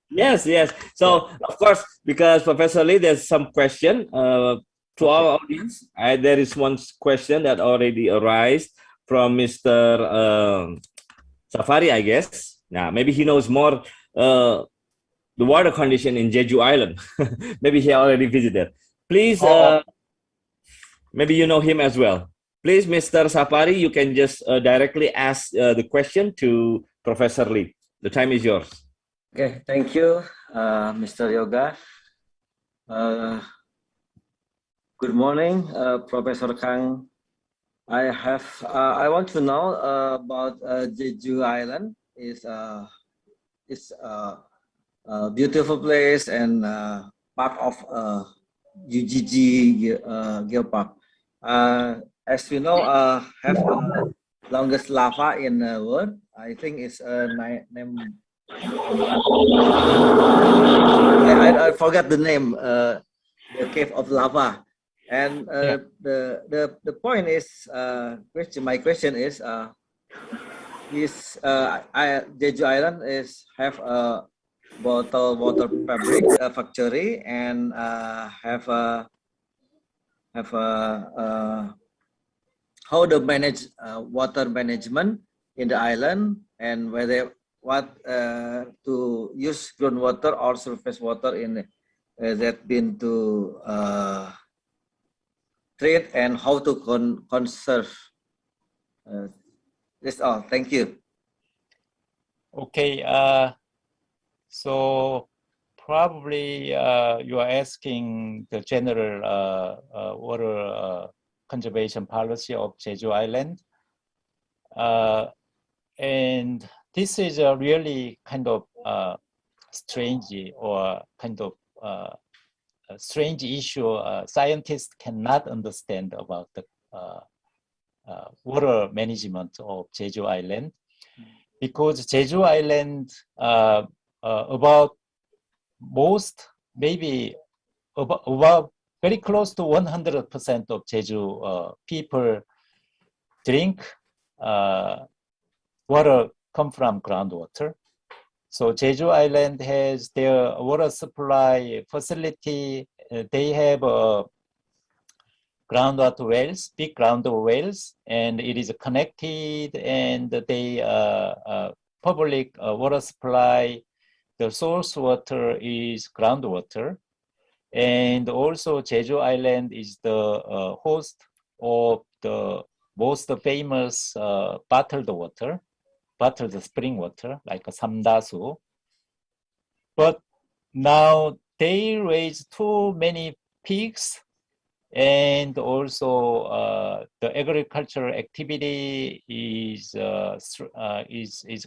Yes. So of course, because Professor Lee, there's some question to our audience. There is one question that already arose from Mr. Safari, I guess. Now maybe he knows more the water condition in Jeju Island. Maybe he already visited. Please, maybe you know him as well. Please, Mr. Sapari, you can just directly ask the question to Professor Lee. The time is yours. Okay, thank you, Mr. Yoga. Good morning, Professor Kang. I want to know about Jeju Island. It's a beautiful place and part of UGG Geopark. As we know, have the longest lava in the world. I think it's name. I forgot the name. The cave of lava. And the point is, my question is Jeju Island have a bottled water fabric factory and have a how to manage water management in the island and whether to use groundwater or surface water in that been to treat and how to conserve. That's all. Thank you. Okay. So probably you are asking the general water conservation policy of Jeju Island. And this is a really kind of strange or kind of a strange issue scientists cannot understand about the water management of Jeju Island, because Jeju Island about most, maybe about very close to 100% of Jeju people drink water come from groundwater. So Jeju Island has their water supply facility. They have groundwater wells, big groundwater wells, and it is connected, and they public water supply. The source water is groundwater. And also Jeju Island is the host of the most famous bottled water, bottled spring water, like Samdasu. But now they raise too many pigs, and also the agricultural activity is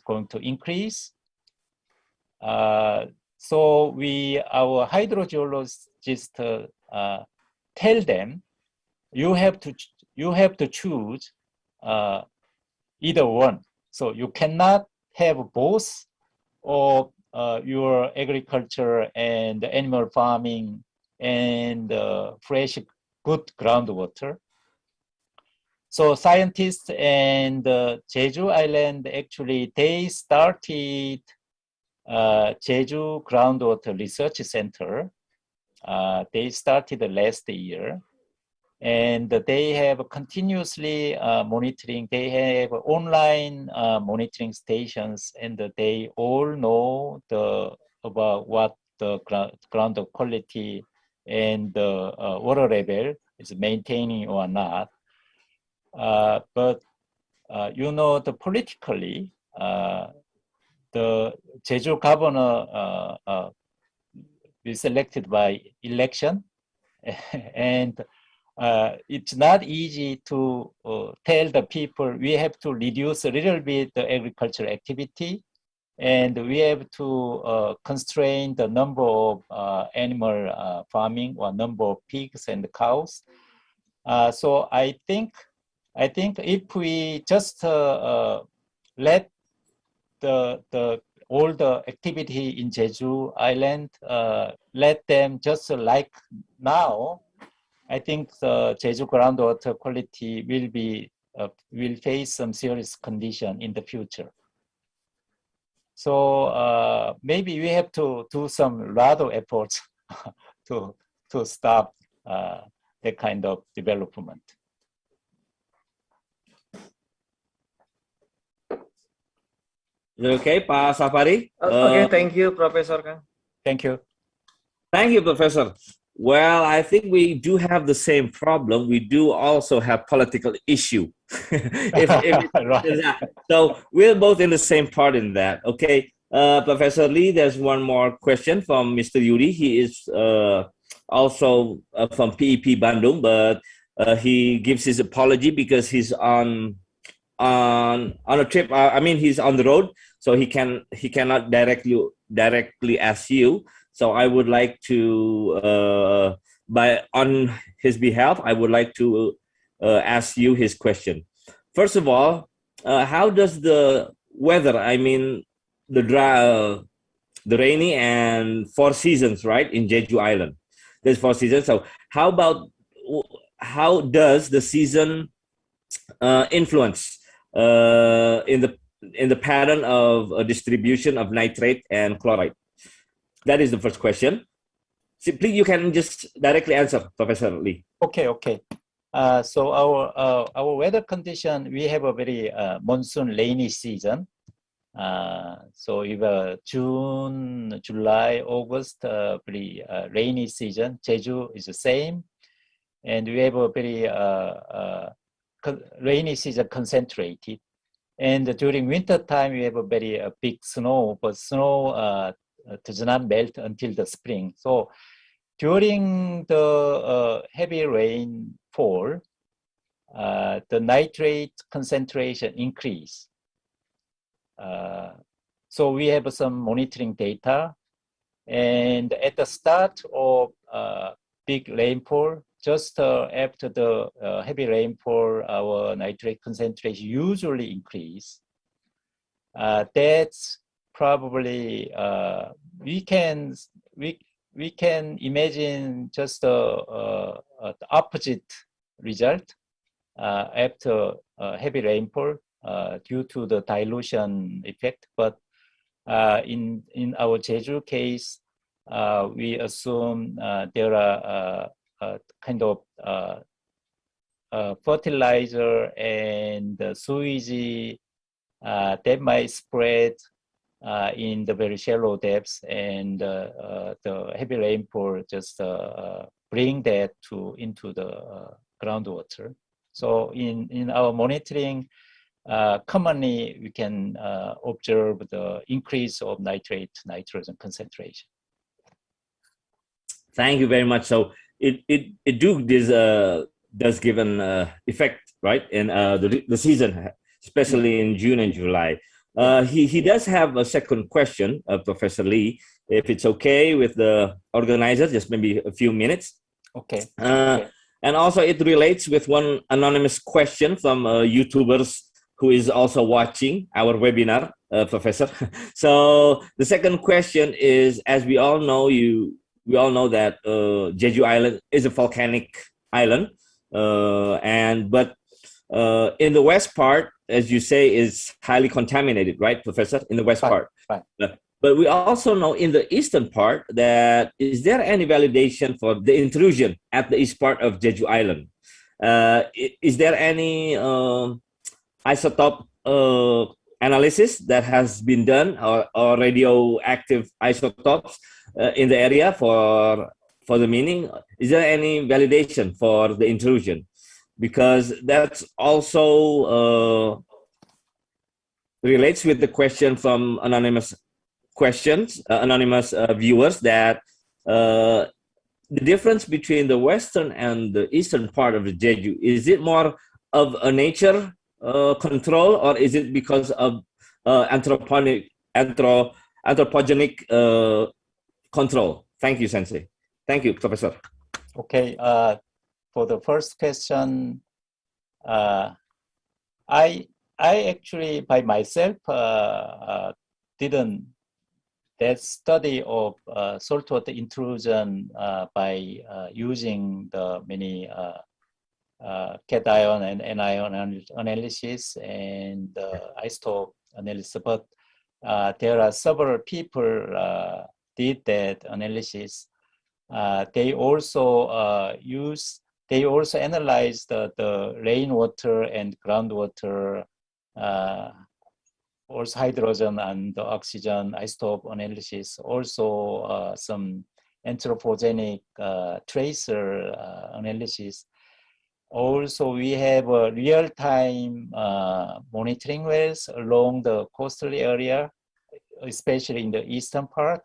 going to increase. So our hydrogeologists tell them, you have to choose either one. So you cannot have both of your agriculture and animal farming and fresh, good groundwater. So scientists and Jeju Island, actually, they started Jeju Groundwater Research Center. They started last year, and they have continuously monitoring. They have online monitoring stations, and they all know about what the ground quality and the water level is maintaining or not. But you know, politically, the Jeju governor is elected by election, and it's not easy to tell the people we have to reduce a little bit the agricultural activity, and we have to constrain the number of animal farming or number of pigs and cows. So I think if we just let all the activity in Jeju Island, let them just like now, I think the Jeju groundwater quality will face some serious condition in the future. So maybe we have to do some lot of efforts to stop that kind of development. Okay, Pak Safari. Okay, thank you, Professor Kang. Thank you. Thank you, Professor. Well, I think we do have the same problem. We do also have political issue. Right. So we're both in the same part in that. Okay, Professor Lee, there's one more question from Mr. Yuri. He is also from PEP Bandung, but he gives his apology because he's on a trip. I mean, he's on the road, so he cannot directly ask you. So I would like to, on his behalf, I would like to ask you his question. First of all, how does the weather, I mean, the rainy and 4 seasons, right, in Jeju Island? There's 4 seasons. So how does the season influence in the pattern of distribution of nitrate and chloride? That is the first question. Simply, you can just directly answer, Professor Lee. Okay. So our weather condition, we have a very monsoon rainy season. So we have June, July, August, very rainy season. Jeju is the same, and we have a very rainy season concentrated. And during winter time, we have a very big snow, but snow does not melt until the spring. So during the heavy rainfall, the nitrate concentration increase. So we have some monitoring data, and at the start of big rainfall, just after the heavy rainfall, our nitrate concentration usually increase. That's probably we can imagine just the opposite result after heavy rainfall due to the dilution effect. But in our Jeju case, we assume there are kind of fertilizer and sewage that might spread in the very shallow depths, and the heavy rainfall just bring that into the groundwater. So in our monitoring, commonly we can observe the increase of nitrate nitrogen concentration. Thank you very much. So it does give an effect, right, in the season, especially in June and July. He does have a second question, Professor Lee, if it's okay with the organizers, just maybe a few minutes. Okay. And also it relates with one anonymous question from YouTubers who is also watching our webinar, Professor. So the second question is, as we all know that Jeju Island is a volcanic island, but in the west part, as you say, is highly contaminated, right, Professor? In the west part. Right. But we also know in the eastern part that is there any validation for the intrusion at the east part of Jeju Island? Is there any isotope analysis that has been done, or radioactive isotopes in the area for the meaning? Is there any validation for the intrusion? Because that's also relates with the question from anonymous viewers, that the difference between the western and the eastern part of the Jeju, is it more of a nature control, or is it because of anthropogenic control? Thank you, Sensei. Thank you, Professor. Okay. For the first question, I actually by myself didn't that study of saltwater intrusion by using the many cation and anion analysis and isotope analysis, but there are several people did that analysis. They also analyzed the rainwater and groundwater also hydrogen and oxygen isotope analysis, also some anthropogenic tracer analysis. Also, we have a real-time monitoring wells along the coastal area, especially in the eastern part.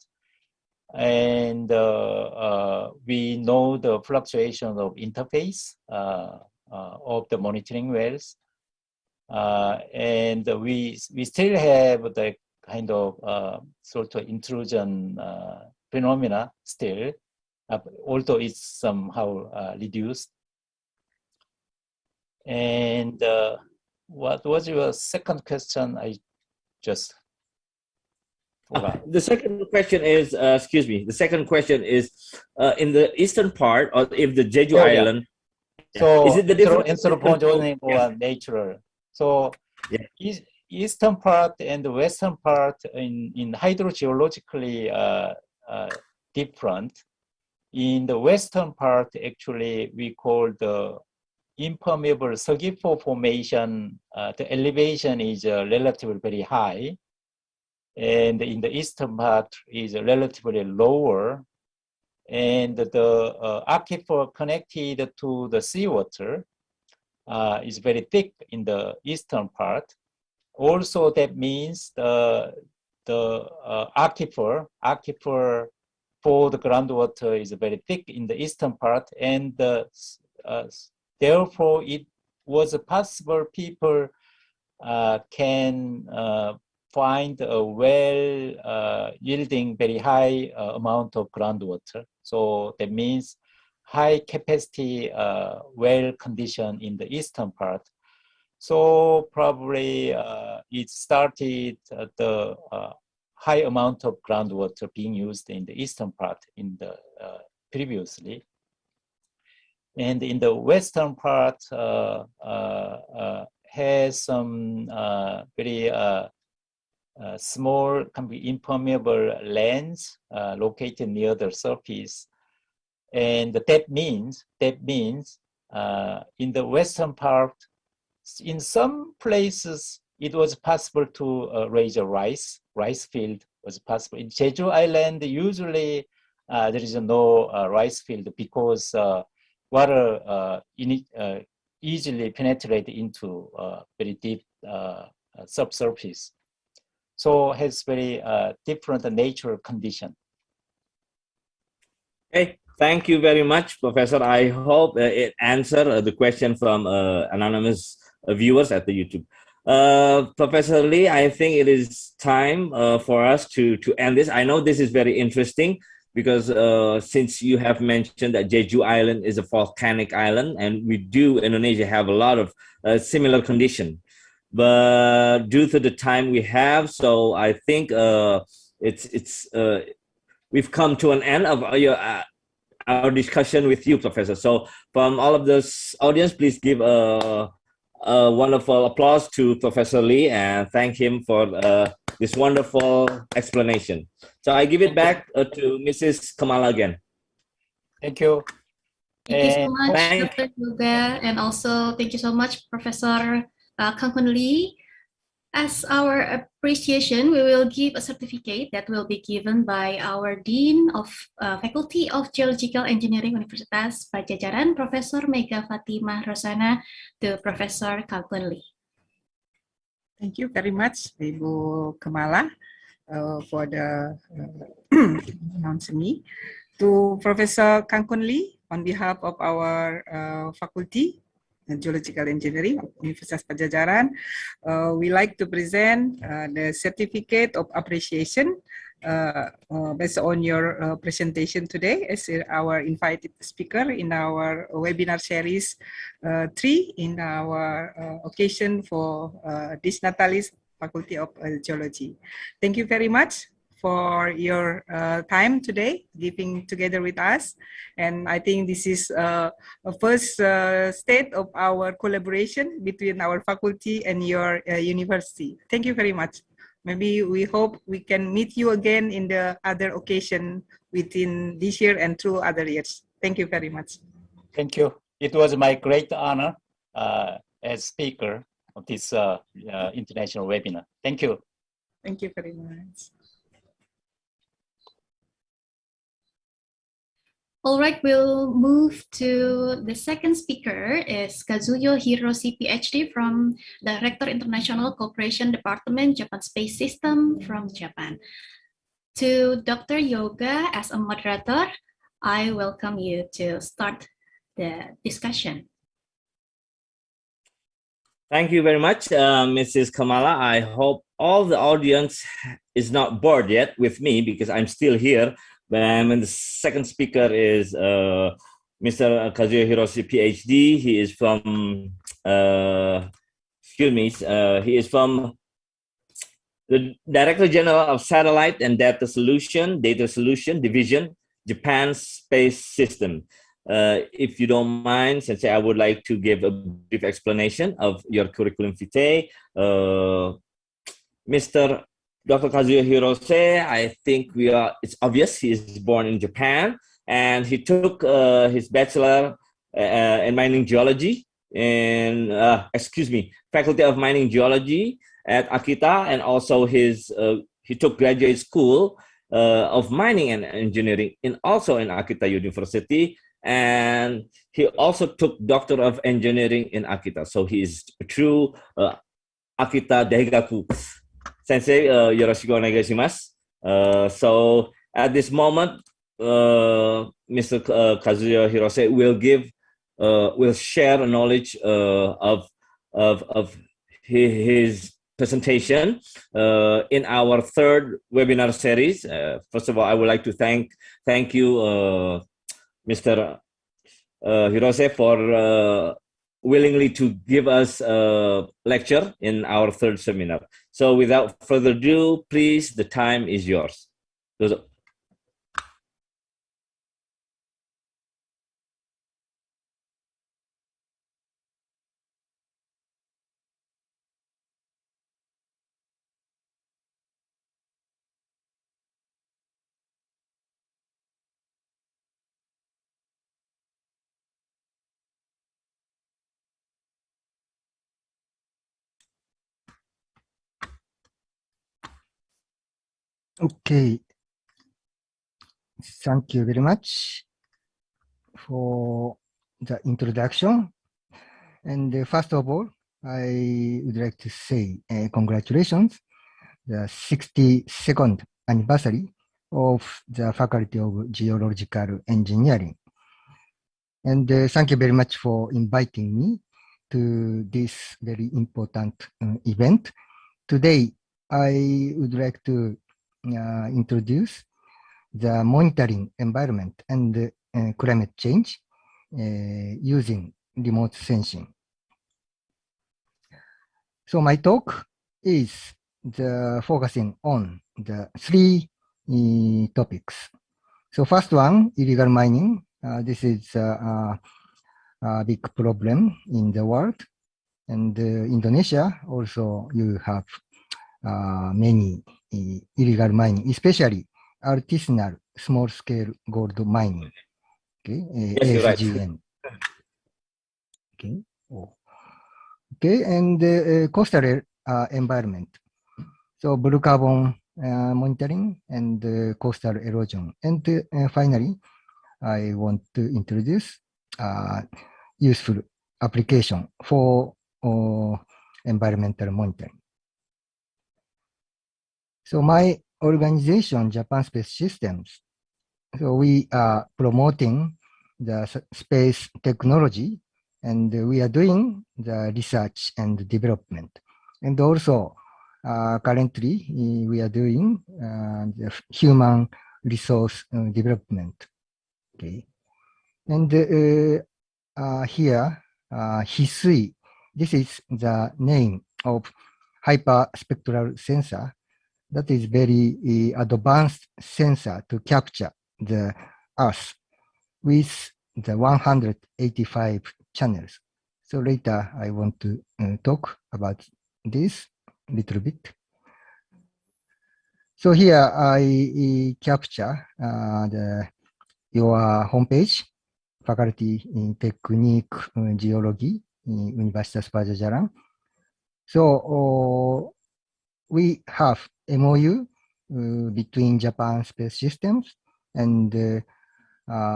And we know the fluctuation of interface of the monitoring wells. And we still have the kind of sort of intrusion phenomena still, although it's somehow reduced. And what was your second question? I just forgot. The second question is, excuse me, the second question is in the eastern part, or if the Jeju Island, so is it the difference? anthropogenic or natural? So eastern part and the western part in hydrogeologically different. In the western part, actually, we call the impermeable Seogipho formation, the elevation is relatively very high. And in the eastern part is relatively lower. And the aquifer connected to the seawater is very thick in the eastern part. Also, that means the aquifer for the groundwater is very thick in the eastern part, and therefore it was possible people can find a well yielding very high amount of groundwater. So that means high capacity well condition in the eastern part. So probably it started the high amount of groundwater being used in the eastern part in the previously. And in the western part has some very small, can be impermeable lands located near the surface. And that means in the western part, in some places, it was possible to raise a rice field was possible. In Jeju Island, usually there is no rice field because water easily penetrate into very deep subsurface. So it has very different natural condition. Okay, thank you very much, Professor. I hope it answered the question from anonymous viewers at the YouTube. Professor Lee, I think it is time for us to end this. I know this is very interesting because since you have mentioned that Jeju Island is a volcanic island, and we do, Indonesia, have a lot of similar condition. But due to the time we have, so I think we've come to an end of our discussion with you, Professor. So from all of this audience, please give a wonderful applause to Professor Lee and thank him for this wonderful explanation. So I give it back to Mrs. Kamala again. Thank you. Thank you so much, Dr. Yoga, and also thank you so much, Professor Kangkun Lee. As our appreciation, we will give a certificate that will be given by our Dean of Faculty of Geological Engineering Universitas Padjadjaran, Professor Mega Fatimah Rosana, to Professor Kangkun Lee. Thank you very much, Ibu Kamala, for the announcing me. To Professor Kangkun Lee, on behalf of our faculty, Geological Engineering, Universitas Padjadjaran, we like to present the certificate of appreciation based on your presentation today as our invited speaker in our webinar series 3 in our occasion for this Natalis Faculty of Geology. Thank you very much for your time today, giving together with us. And I think this is a first state of our collaboration between our faculty and your university. Thank you very much. Maybe we hope we can meet you again in the other occasion within this year and through other years. Thank you very much. Thank you. It was my great honor as speaker of this international webinar. Thank you. Thank you very much. All right, we'll move to the second speaker is Kazuyo Hiroshi, PhD from Director International Cooperation Department, Japan Space System from Japan. To Dr. Yoga as a moderator, I welcome you to start the discussion. Thank you very much, Mrs. Kamala. I hope all the audience is not bored yet with me because I'm still here. And the second speaker is Mr. Kazuyo Hiroshi, PhD. He is from, he is from the Director General of Satellite and Data Solution Division, Japan Space System. If you don't mind, Sensei, I would like to give a brief explanation of your curriculum vitae. Mr. Dr. Kazuyo Hirose, I think it's obvious he is born in Japan, and he took his bachelor in mining geology in, Faculty of Mining Geology at Akita, and also he took graduate school of mining and engineering also in Akita University, and he also took Doctor of Engineering in Akita. So he is a true Akita Daigaku. Sensei, yoroshiku onegaishimasu. So at this moment, Mr. Kazuyo Hirose will share knowledge of his presentation in our third webinar series. First of all, I would like to thank you, Mr. Hirose, for willingly to give us a lecture in our third seminar. So without further ado, please, the time is yours. Okay. Thank you very much for the introduction. And first of all, I would like to say congratulations, the 62nd anniversary of the Faculty of Geological Engineering. And thank you very much for inviting me to this very important event. Today, I would like to introduce the monitoring environment and climate change using remote sensing. So my talk is focusing on the three topics. So first one, illegal mining. This is a big problem in the world. And Indonesia also, you have many illegal mining, especially artisanal small-scale gold mining. Okay, yes, you're right. ASGN. Okay. Oh. Okay, and coastal environment. So blue carbon monitoring and coastal erosion. And finally, I want to introduce useful application for environmental monitoring. So my organization, Japan Space Systems, so we are promoting the space technology, and we are doing the research and development. And also, currently, we are doing the human resource development. Okay. And here, Hisui, this is the name of hyperspectral sensor. That is very advanced sensor to capture the Earth with the 185 channels. So later I want to talk about this a little bit. So here I capture your homepage, Faculty in Technique Geology, Universitas Padjadjaran. So we have MOU between Japan Space Systems and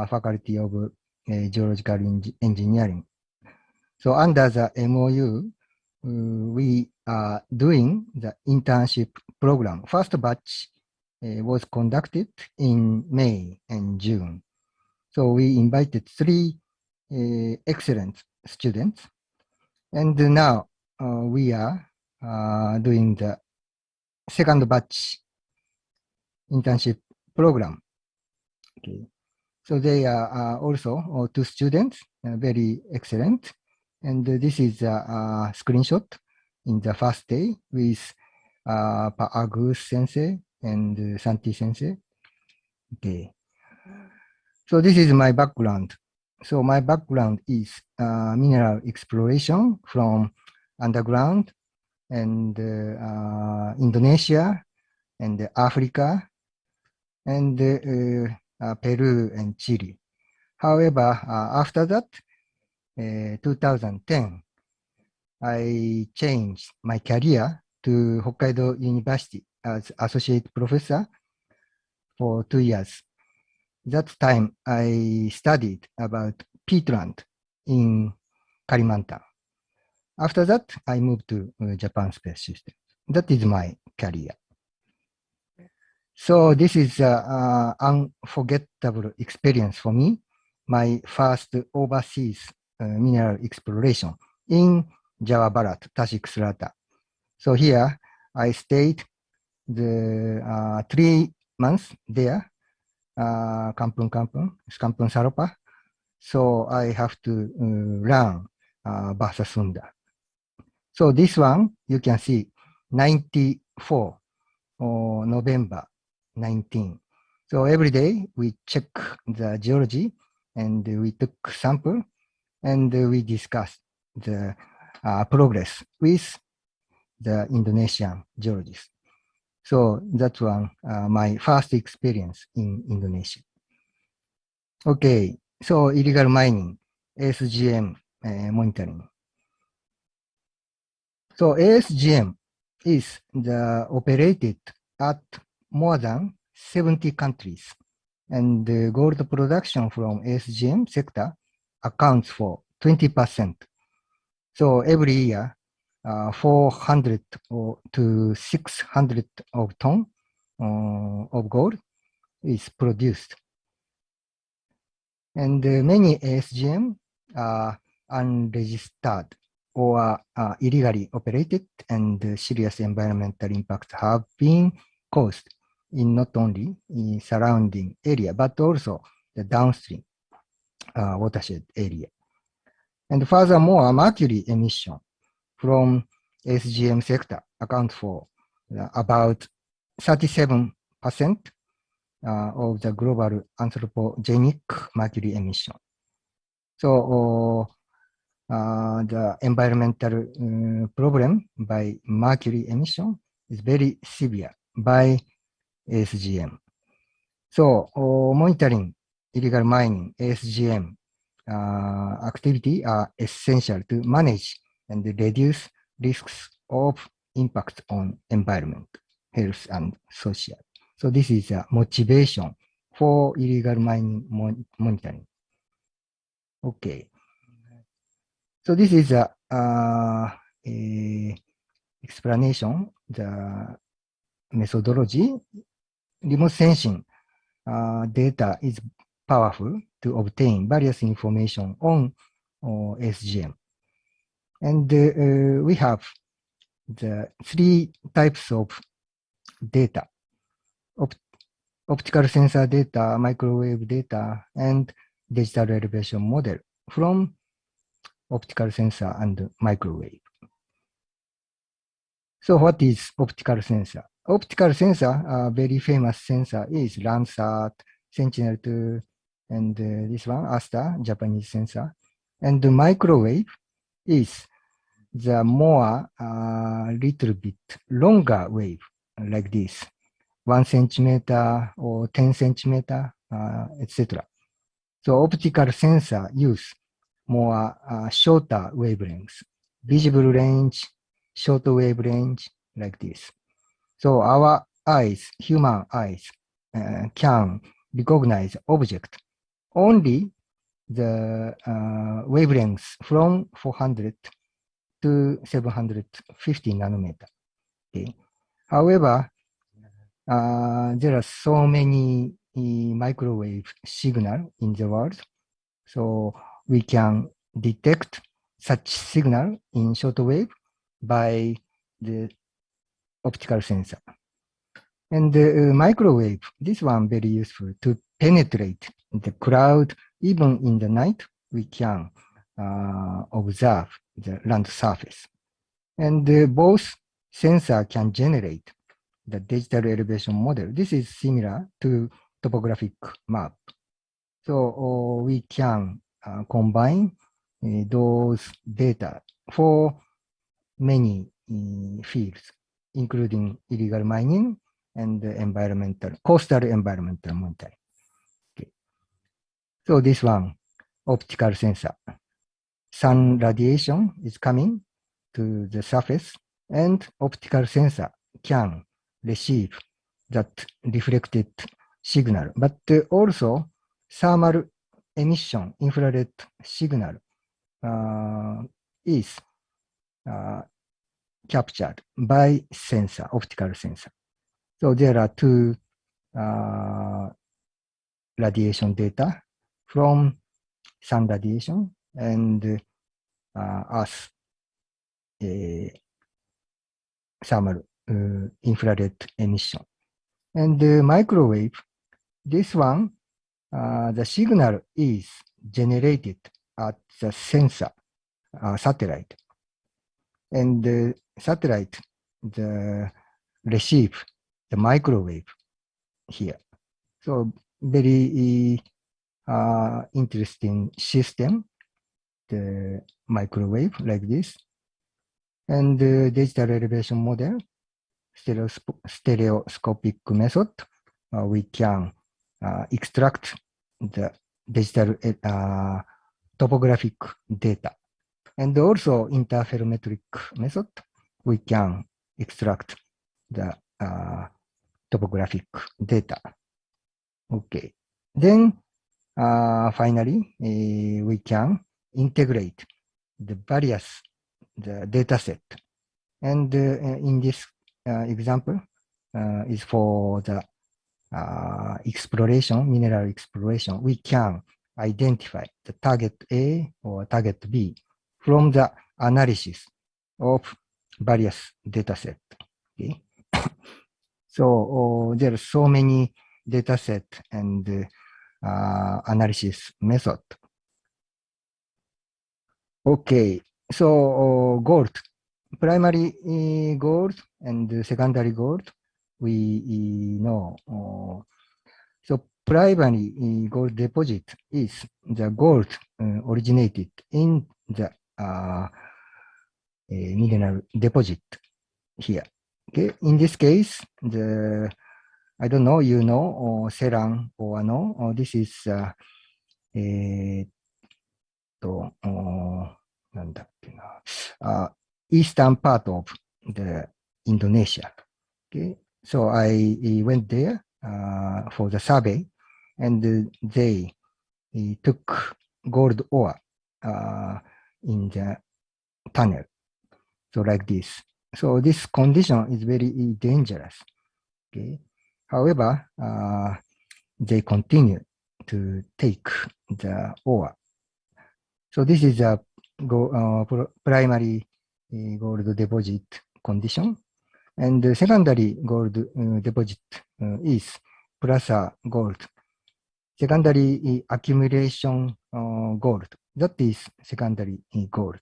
Faculty of Geological Engineering. So under the MOU, we are doing the internship program. First batch was conducted in May and June. So we invited 3 excellent students. And now we are doing the second batch internship program. Okay. So they are also 2 students, very excellent. And this is a screenshot in the first day with Agus sensei and Santi sensei. Okay. So this is my background. So my background is mineral exploration from underground and Indonesia and Africa and Peru and Chile. However, after that, 2010, I changed my career to Hokkaido University as associate professor for 2 years. That time, I studied about peatland in Kalimantan. After that, I moved to Japan Space Systems. That is my career. So this is an unforgettable experience for me. My first overseas mineral exploration in Jawa Barat, Tasik Selatan. So here I stayed the 3 months there, Kampung Saropa. So I have to learn Bahasa Sunda. So this one you can see 94 November 19. So every day we check the geology and we took sample and we discussed the progress with the Indonesian geologists. So that's one my first experience in Indonesia. Okay, so illegal mining, ASGM monitoring. So ASGM is operated at more than 70 countries, and the gold production from ASGM sector accounts for 20%. So every year, 400 to 600 of ton of gold is produced. And many ASGM are unregistered or illegally operated, and serious environmental impacts have been caused in not only in surrounding area, but also the downstream watershed area. And furthermore, mercury emission from SGM sector account for about 37% of the global anthropogenic mercury emission. So the environmental problem by mercury emission is very severe by ASGM. So monitoring illegal mining, ASGM activity are essential to manage and reduce risks of impact on environment, health, and social. So this is a motivation for illegal mining monitoring. Okay. So this is a explanation, the methodology. Remote sensing data is powerful to obtain various information on SGM. And we have the 3 types of data: optical sensor data, microwave data, and digital elevation model from optical sensor and microwave. So what is optical sensor? Optical sensor, a very famous sensor is Landsat, Sentinel-2, and this one, ASTA, Japanese sensor. And the microwave is the more little bit longer wave, like this, 1 centimeter or 10 centimeter, etc. So optical sensor use more shorter wavelengths, visible range, short wave range, like this. So our eyes, human eyes, can recognize object only the wavelengths from 400 to 750 nanometer. Okay. However, there are so many microwave signal in the world, so we can detect such signal in shortwave by the optical sensor. And the microwave, this one very useful to penetrate the cloud. Even in the night, we can observe the land surface. And both sensor can generate the digital elevation model. This is similar to topographic map. So we can combine those data for many fields, including illegal mining and coastal environmental monitoring. Okay. So this one, optical sensor. Sun radiation is coming to the surface, and optical sensor can receive that reflected signal, but also thermal emission, infrared signal is captured by sensor, optical sensor. So there are two radiation data from sun radiation and Earth thermal infrared emission. And the microwave, this one, the signal is generated at the sensor satellite. And the satellite receive the microwave here. So very interesting system, the microwave like this. And the digital elevation model, stereoscopic method, we can extract the digital topographic data. And also interferometric method, we can extract the topographic data. Okay. Then finally, we can integrate the various data set. And in this example is for the exploration, mineral exploration. We can identify the target A or target B from the analysis of various data set. Okay. So there are so many data set and analysis method. Okay, so gold, primary gold and secondary gold, we know. So primary gold deposit is the gold originated in the mineral deposit here. Okay, in this case, I don't know, you know, or Seran or no, or this is eastern part of the Indonesia. Okay, so I went there for the survey, and they took gold ore in the tunnel. So like this. So this condition is very dangerous. Okay. However, they continue to take the ore. So this is a primary gold deposit condition. And the secondary gold deposit is placer gold. Secondary accumulation gold. That is secondary gold.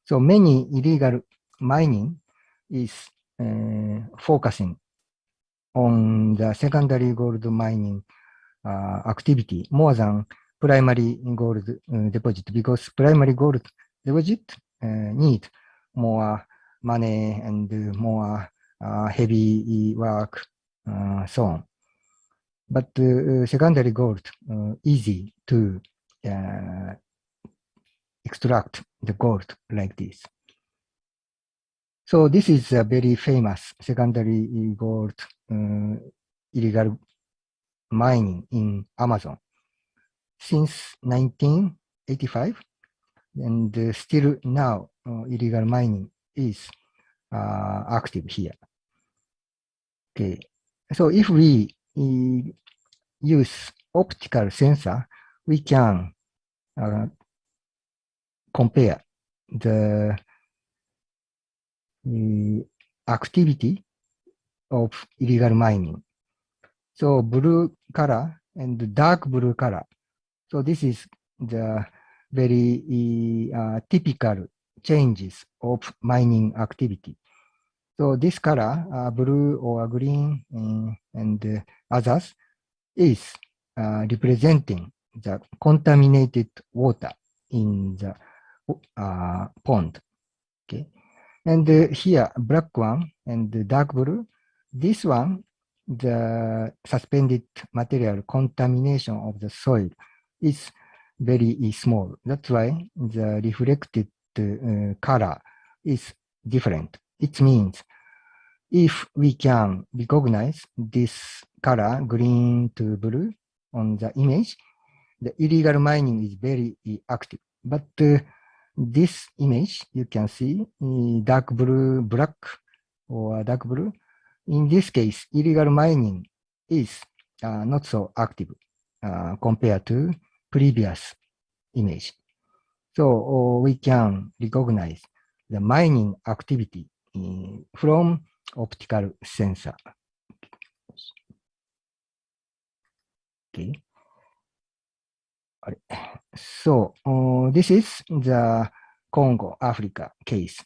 So many illegal mining is focusing on the secondary gold mining activity more than primary gold deposit, because primary gold deposit need more money and more heavy work, so on. But secondary gold easy to extract the gold like this. So this is a very famous secondary gold illegal mining in Amazon since 1985, and still now illegal mining is active here. Okay, so if we use optical sensor, we can compare the activity of illegal mining. So blue color and dark blue color. So this is the very typical changes of mining activity. So this color, blue or green and others, is representing the contaminated water in the pond. Okay, and here black one and the dark blue. This one, the suspended material contamination of the soil is very small. That's why the reflected color is different. It means if we can recognize this color, green to blue, on the image, the illegal mining is very active. But this image, you can see dark blue, black, or dark blue. In this case, illegal mining is not so active compared to previous image. So we can recognize the mining activity from optical sensor. Okay. So this is the Congo, Africa case.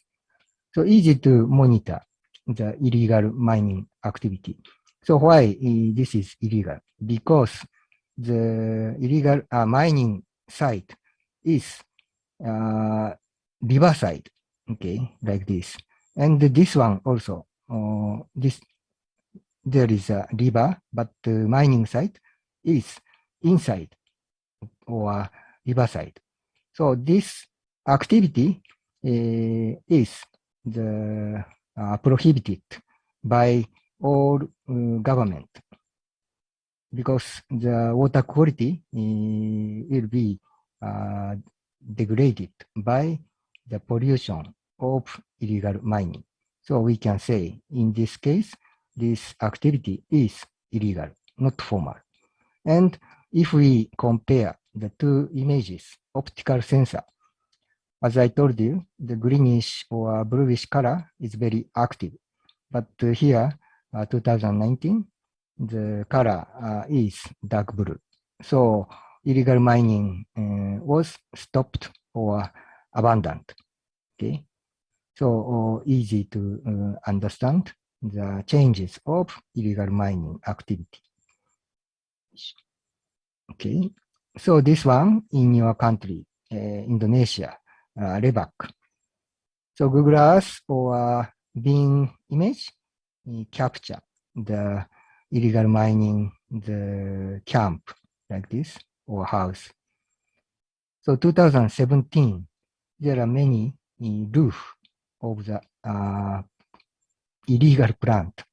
So easy to monitor the illegal mining activity. So why this is illegal? Because the illegal mining site is riverside, okay, like this. And this one also, there is a river, but the mining site is inside or riverside. So this activity is the prohibited by all government because the water quality will be degraded by the pollution of illegal mining. So we can say in this case, this activity is illegal, not formal. And if we compare the two images, optical sensor, as I told you, the greenish or bluish color is very active. But here, 2019, the color is dark blue. So illegal mining was stopped or abandoned. Okay, so easy to understand the changes of illegal mining activity. Okay, so this one in your country, Indonesia, Lebak. So Google Earth or Bing image capture the illegal mining, the camp like this or house. So 2017, there are many roof of the illegal plant.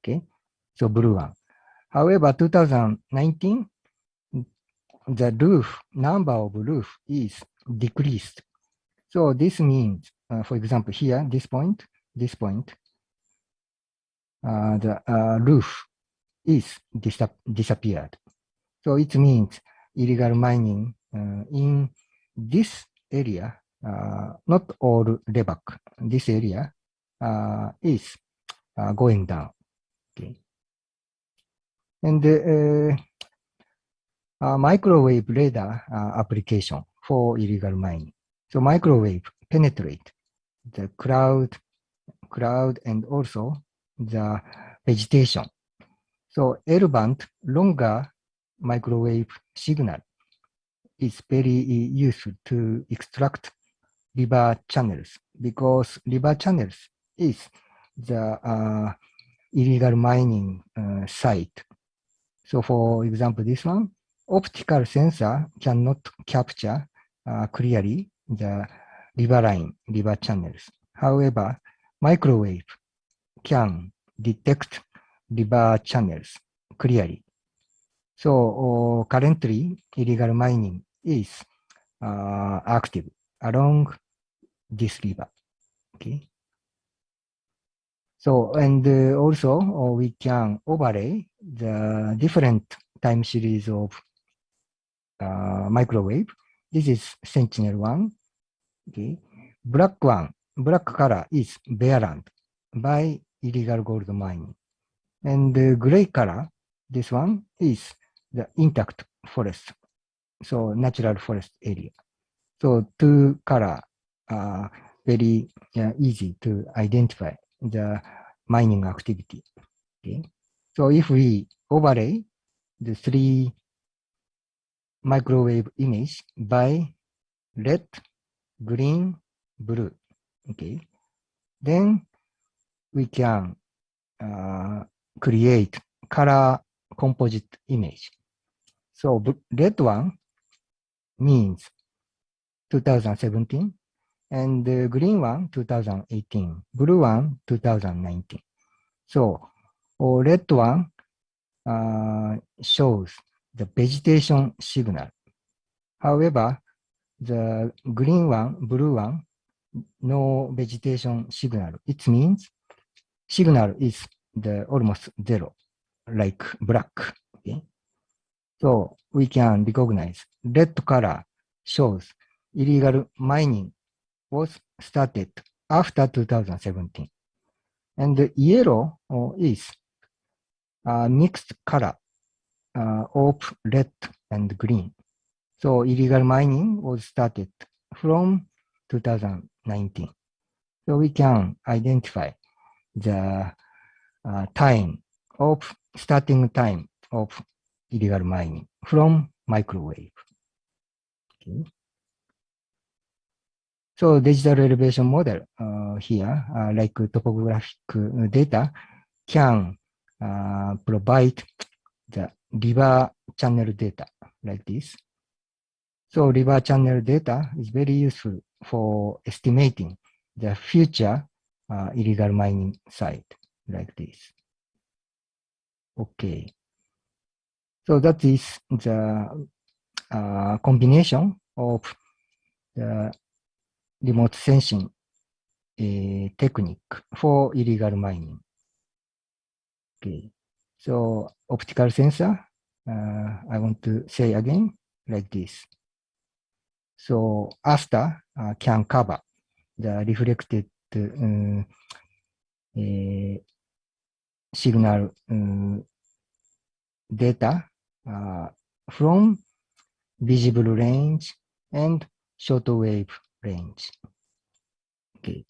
Okay, so blue one. However, 2019, the roof number of roof is decreased. So this means, for example, here, this point, the roof is disappeared. So it means illegal mining in this area, not all Lebak, this area is going down. Okay. And microwave radar application for illegal mining. So microwave penetrate the cloud and also the vegetation. So L-band longer microwave signal is very useful to extract river channels because river channels is the illegal mining site. So for example, this one, optical sensor cannot capture clearly the river channels. However, microwave can detect river channels clearly. So currently, illegal mining is active along this river. Okay. So, and also we can overlay the different time series of microwave. This is Sentinel-1. Okay. Black color is bare land by illegal gold mining. And the gray color, this one is the intact forest. So natural forest area. So two color are very easy to identify the mining activity. Okay. So if we overlay the three microwave image by red, green, blue, okay, then we can create color composite image. So red one means 2017, and the green one 2018, blue one 2019. So red one shows the vegetation signal. However, the green one, blue one, no vegetation signal. It means signal is the almost zero, like black. Okay? So we can recognize red color shows illegal mining was started after 2017. And the yellow is mixed color of red and green. So illegal mining was started from 2019. So we can identify the starting time of illegal mining from microwave. Okay. So digital elevation model here, like topographic data, can provide the river channel data like this. So river channel data is very useful for estimating the future illegal mining site like this. Okay. So that is the combination of the remote sensing technique for illegal mining. Okay. So optical sensor, I want to say again like this. So Asta can cover the reflected signal data from visible range and shortwave range. Okay.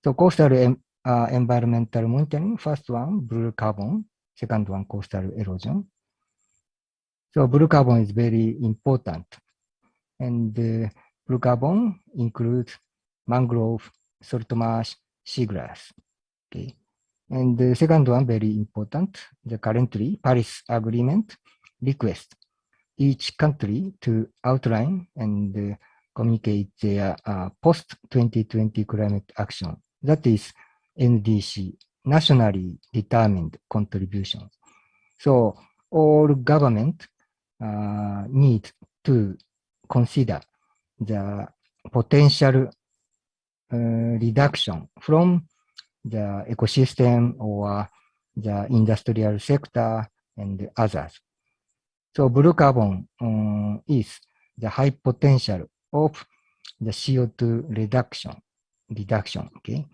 So coastal environmental monitoring, first one, blue carbon, second one, coastal erosion. So blue carbon is very important. And blue carbon includes mangrove, salt marsh, seagrass. Okay. And the second one, very important, the currently Paris Agreement request each country to outline and communicate their post-2020 climate action. That is NDC, nationally determined contribution. So all government need to consider the potential reduction from the ecosystem or the industrial sector and others. So blue carbon is the high potential of the CO2 reduction. Okay.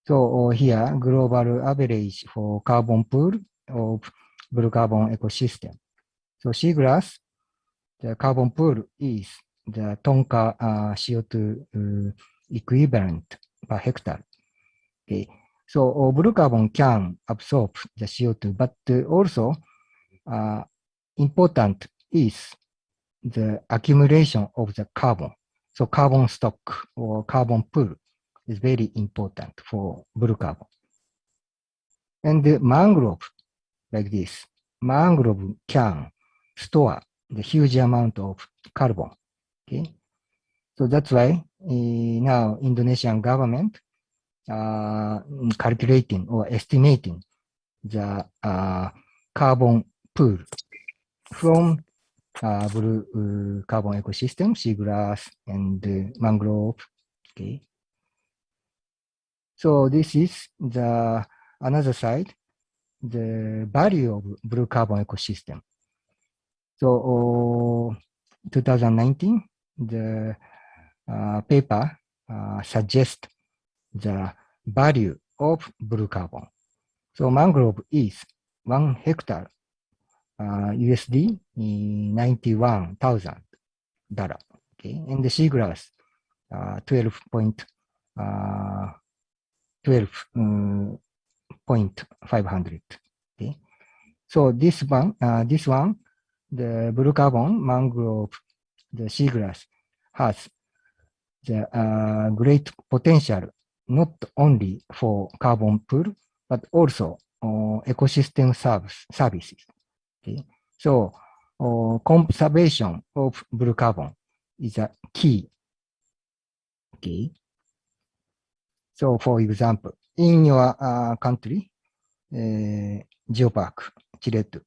So here, global average for carbon pool of blue carbon ecosystem. So seagrass, the carbon pool is the tonka CO2 equivalent per hectare. Okay. So blue carbon can absorb the CO2, but also important is the accumulation of the carbon. So carbon stock or carbon pool is very important for blue carbon. And the mangrove, like this, mangrove can store the huge amount of carbon. Okay, so that's why now Indonesian government calculating or estimating the carbon pool from blue carbon ecosystem, seagrass and mangrove. Okay. So this is the another side, the value of blue carbon ecosystem. So 2019, the paper suggests the value of blue carbon. So mangrove is 1 hectare USD $91,000. Okay, and the seagrass 12.500. Okay, so this one, the blue carbon mangrove, the seagrass has the great potential not only for carbon pool but also ecosystem services. Okay, so conservation of blue carbon is a key. Okay, so for example, in your country, Geopark, Chiletu,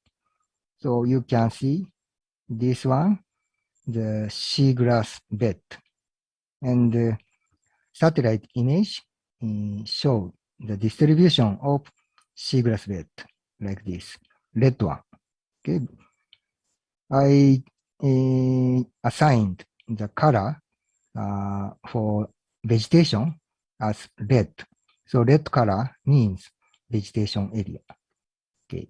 so you can see this one, the seagrass bed, and the satellite image show the distribution of seagrass bed like this, red one. Okay, I assigned the color for vegetation as red. So red color means vegetation area. Okay,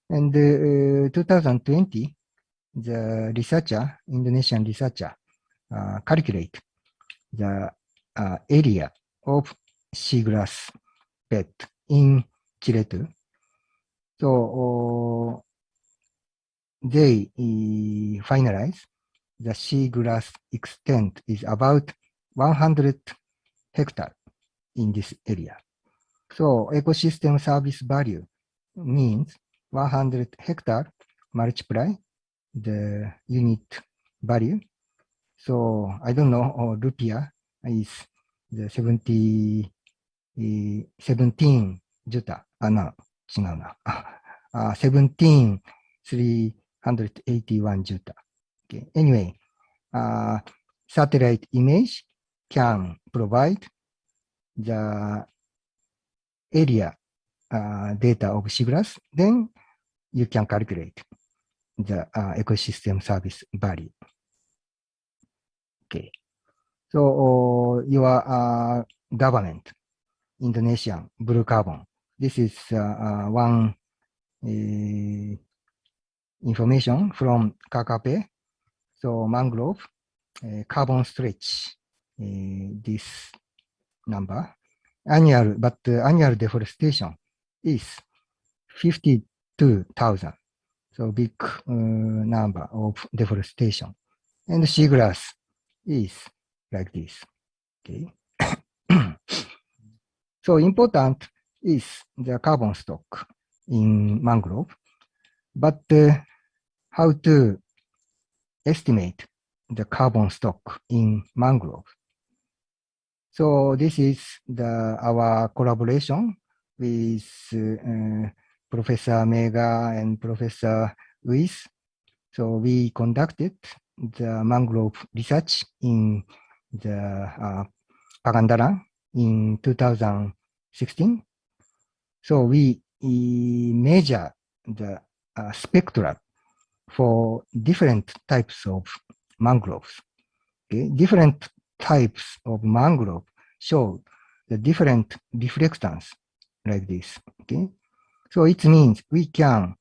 and 2020, the researcher, Indonesian researcher, calculate the area of seagrass bed in Chiletu. So they finalize the seagrass extent is about 100 hectares in this area. So ecosystem service value means 100 hectares multiply the unit value. So I don't know, rupiah is the 17 juta. No, 違うな。17,381 juta. Okay. Anyway, satellite image can provide the area data of seagrass. Then you can calculate the ecosystem service value. Okay. So your government, Indonesian blue carbon. This is one information from KKP. So mangrove carbon stretch this number annual, but annual deforestation is 52,000. So big number of deforestation, and seagrass is like this. Okay. So important is the carbon stock in mangrove, but how to estimate the carbon stock in mangrove? So this is our collaboration with Professor Mega and Professor Luis. So we conducted the mangrove research in the Pagandaran in 2016. So we measure the spectral for different types of mangroves. Okay? Different types of mangrove show the different reflectance like this. Okay? So it means we can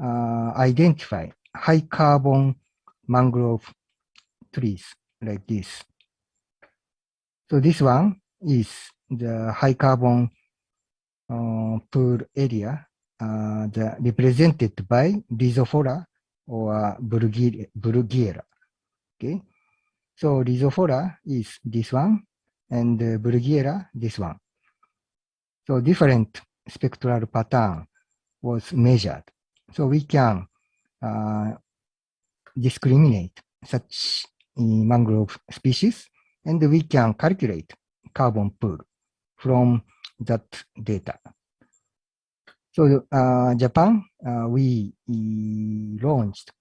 identify high carbon mangrove trees like this. So this one is the high carbon pool area represented by Rhizophora or Bruguiera. Okay, so Rhizophora is this one, and Bruguiera this one. So different spectral pattern was measured. So we can discriminate such mangrove species, and we can calculate carbon pool from that data. So Japan, we launched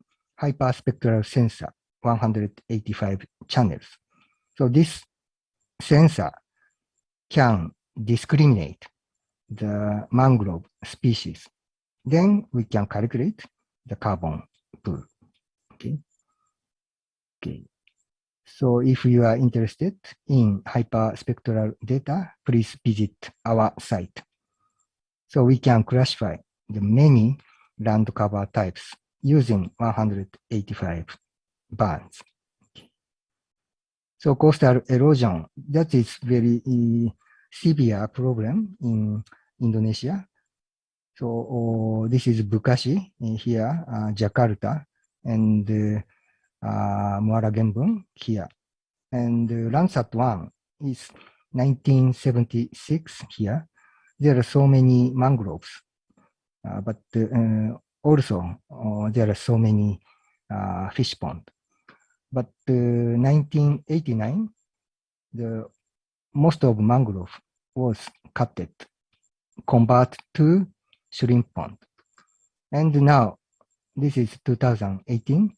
hyperspectral sensor, 185 channels. So this sensor can discriminate the mangrove species. Then we can calculate the carbon pool. Okay. Okay. So if you are interested in hyperspectral data, please visit our site. So we can classify the many land cover types using 185 bands. Okay. So coastal erosion, that is very severe problem in Indonesia. So this is Bekasi here, Jakarta, and Muara Gembong here. And Landsat 1 is 1976 here. There are so many mangroves, but also there are so many fish ponds. But 1989, the most of mangrove was cutted, converted to shrimp pond. And now, this is 2018,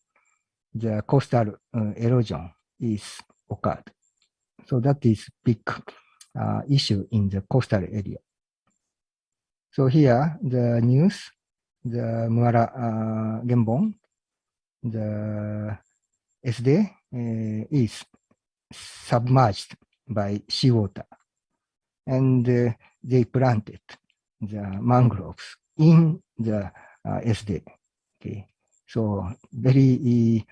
the coastal erosion is occurred. So that is big issue in the coastal area. So here, the news, the Muara Gembong, the SD is submerged by seawater. And they planted the mangroves in the SD. Okay. So very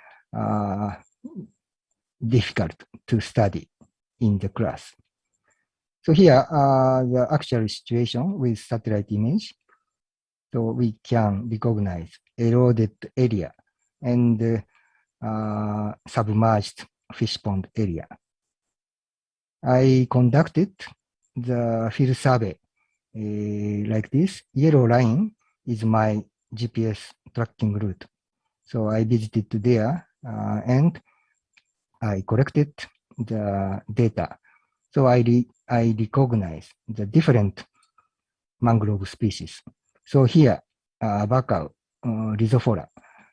difficult to study in the class. So here, the actual situation with satellite image. So we can recognize eroded area and submerged fish pond area. I conducted the field survey like this. Yellow line is my GPS tracking route. So I visited there and I collected the data. So I recognize the different mangrove species. So here, Bacau, Rhizophora,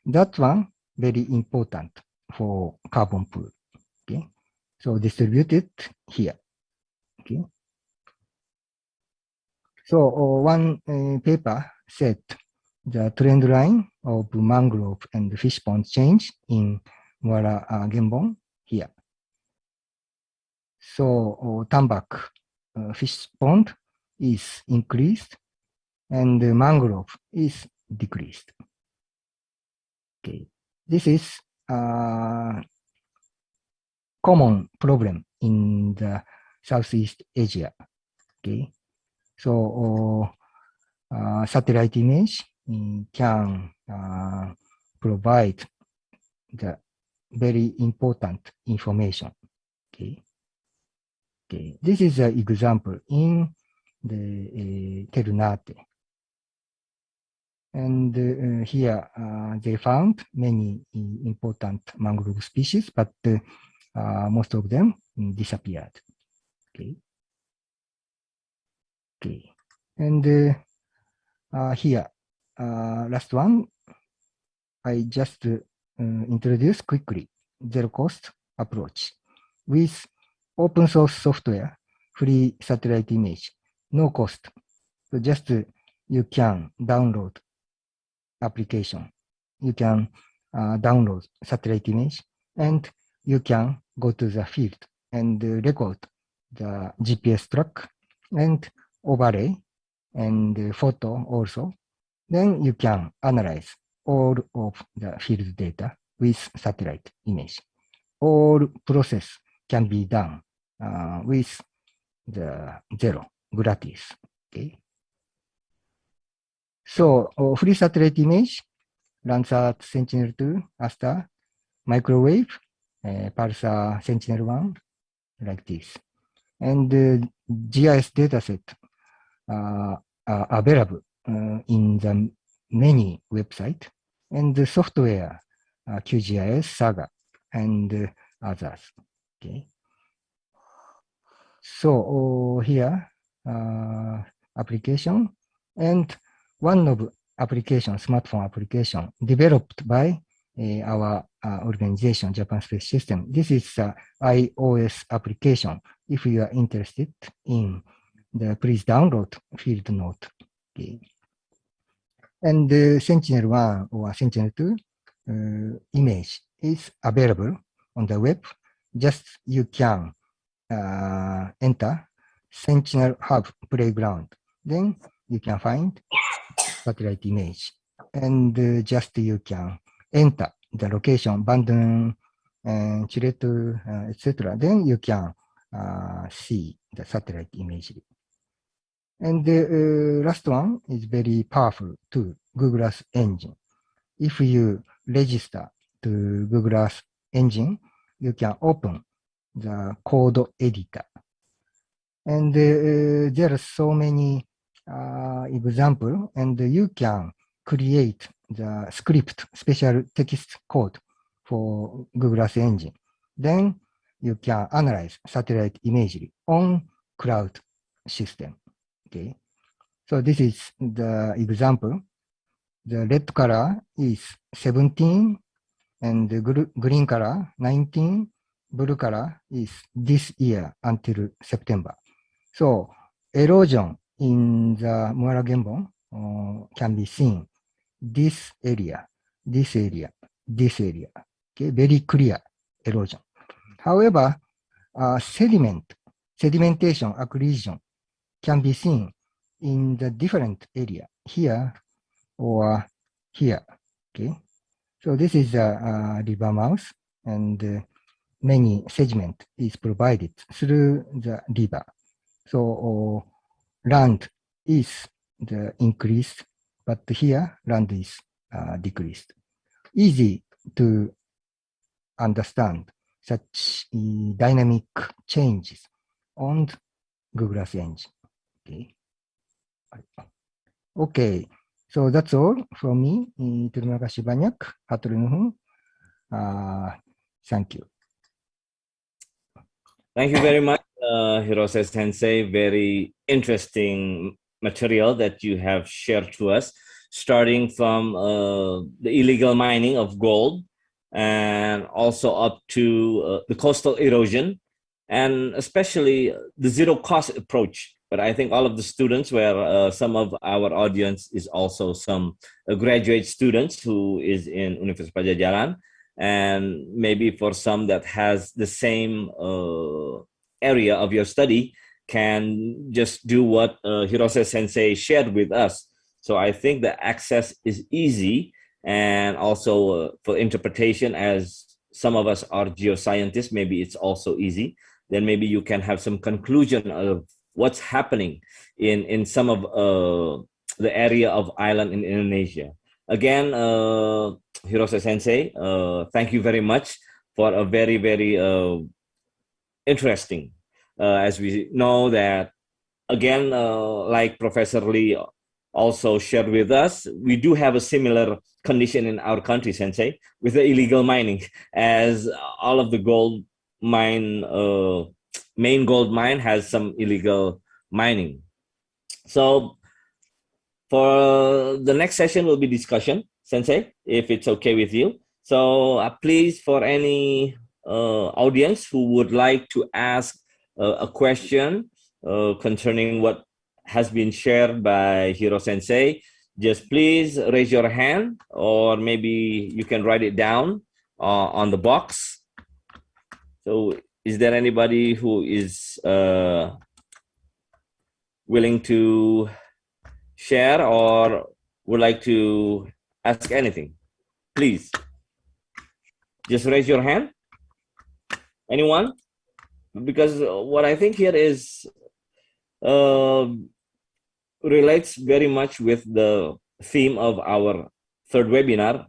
that one very important for carbon pool. Okay, so distributed here. Okay, so one paper said the trend line of mangrove and fish pond change in Muara Gembong here. So tambak fish pond is increased and the mangrove is decreased. Okay, this is common problem in the Southeast Asia. Okay, so satellite image can provide the very important information. Okay. Okay. This is an example in the Ternate. And here they found many important mangrove species, but most of them disappeared. Okay. Okay. And here, last one, I just introduce quickly zero cost approach with open source software, free satellite image, no cost. So just you can download application. You can download satellite image and you can go to the field and record the GPS track and overlay and photo also. Then you can analyze all of the field data with satellite image. All process can be done with the zero gratis. Okay. So free satellite image, Landsat Sentinel-2, Asta, microwave, Pulsar Sentinel-1, like this. And GIS dataset are available in the many websites, and the software, QGIS, Saga, and others. Okay. So here, application, and one of application, smartphone application, developed by our organization, Japan Space System. This is iOS application. If you are interested in please download field note. Okay. And the Sentinel-1 or Sentinel-2 image is available on the web. Just you can enter Sentinel Hub Playground. Then you can find satellite image. And just you can enter the location, Bandung, Chiretu, etc. Then you can see the satellite imagery. And the last one is very powerful too, Google Earth Engine. If you register to Google Earth Engine, you can open the code editor. And there are so many examples, and you can create the script, special text code for Google Earth Engine. Then you can analyze satellite imagery on cloud system. Okay, so this is the example. The red color is 17, and the green color 19, blue color is this year until September. So erosion in the Muara Genbon can be seen. This area, this area, this area. Okay, very clear erosion. However, sedimentation, accretion can be seen in the different area here or here. Okay, so this is a river mouth, and many sediment is provided through the river. So land is the increased, but here land is decreased. Easy to understand such dynamic changes on Google Earth Engine. Okay. Okay. So that's all from me. Terima kasih banyak. Hatur nuhun. Thank you. Thank you very much, Hirose Sensei. Very interesting material that you have shared to us, starting from the illegal mining of gold and also up to the coastal erosion, and especially the zero cost approach. But I think all of the students, where some of our audience is also some graduate students who is in Universitas Padjadjaran, and maybe for some that has the same area of your study, can just do what Hirose Sensei shared with us. So I think the access is easy, and also for interpretation, as some of us are geoscientists, maybe it's also easy. Then maybe you can have some conclusion of what's happening in some of the area of island in Indonesia. Again, Hirose Sensei, thank you very much for a very, very interesting, as we know that, again, like Professor Lee also shared with us, we do have a similar condition in our country, Sensei, with the illegal mining, as all of the gold mine, main gold mine has some illegal mining. So for the next session will be discussion, Sensei, if it's okay with you. So please, for any audience who would like to ask a question concerning what has been shared by Hiro Sensei, just please raise your hand, or maybe you can write it down on the box. So is there anybody who is willing to share or would like to ask anything? Please, just raise your hand. Anyone? Because what I think here is relates very much with the theme of our third webinar,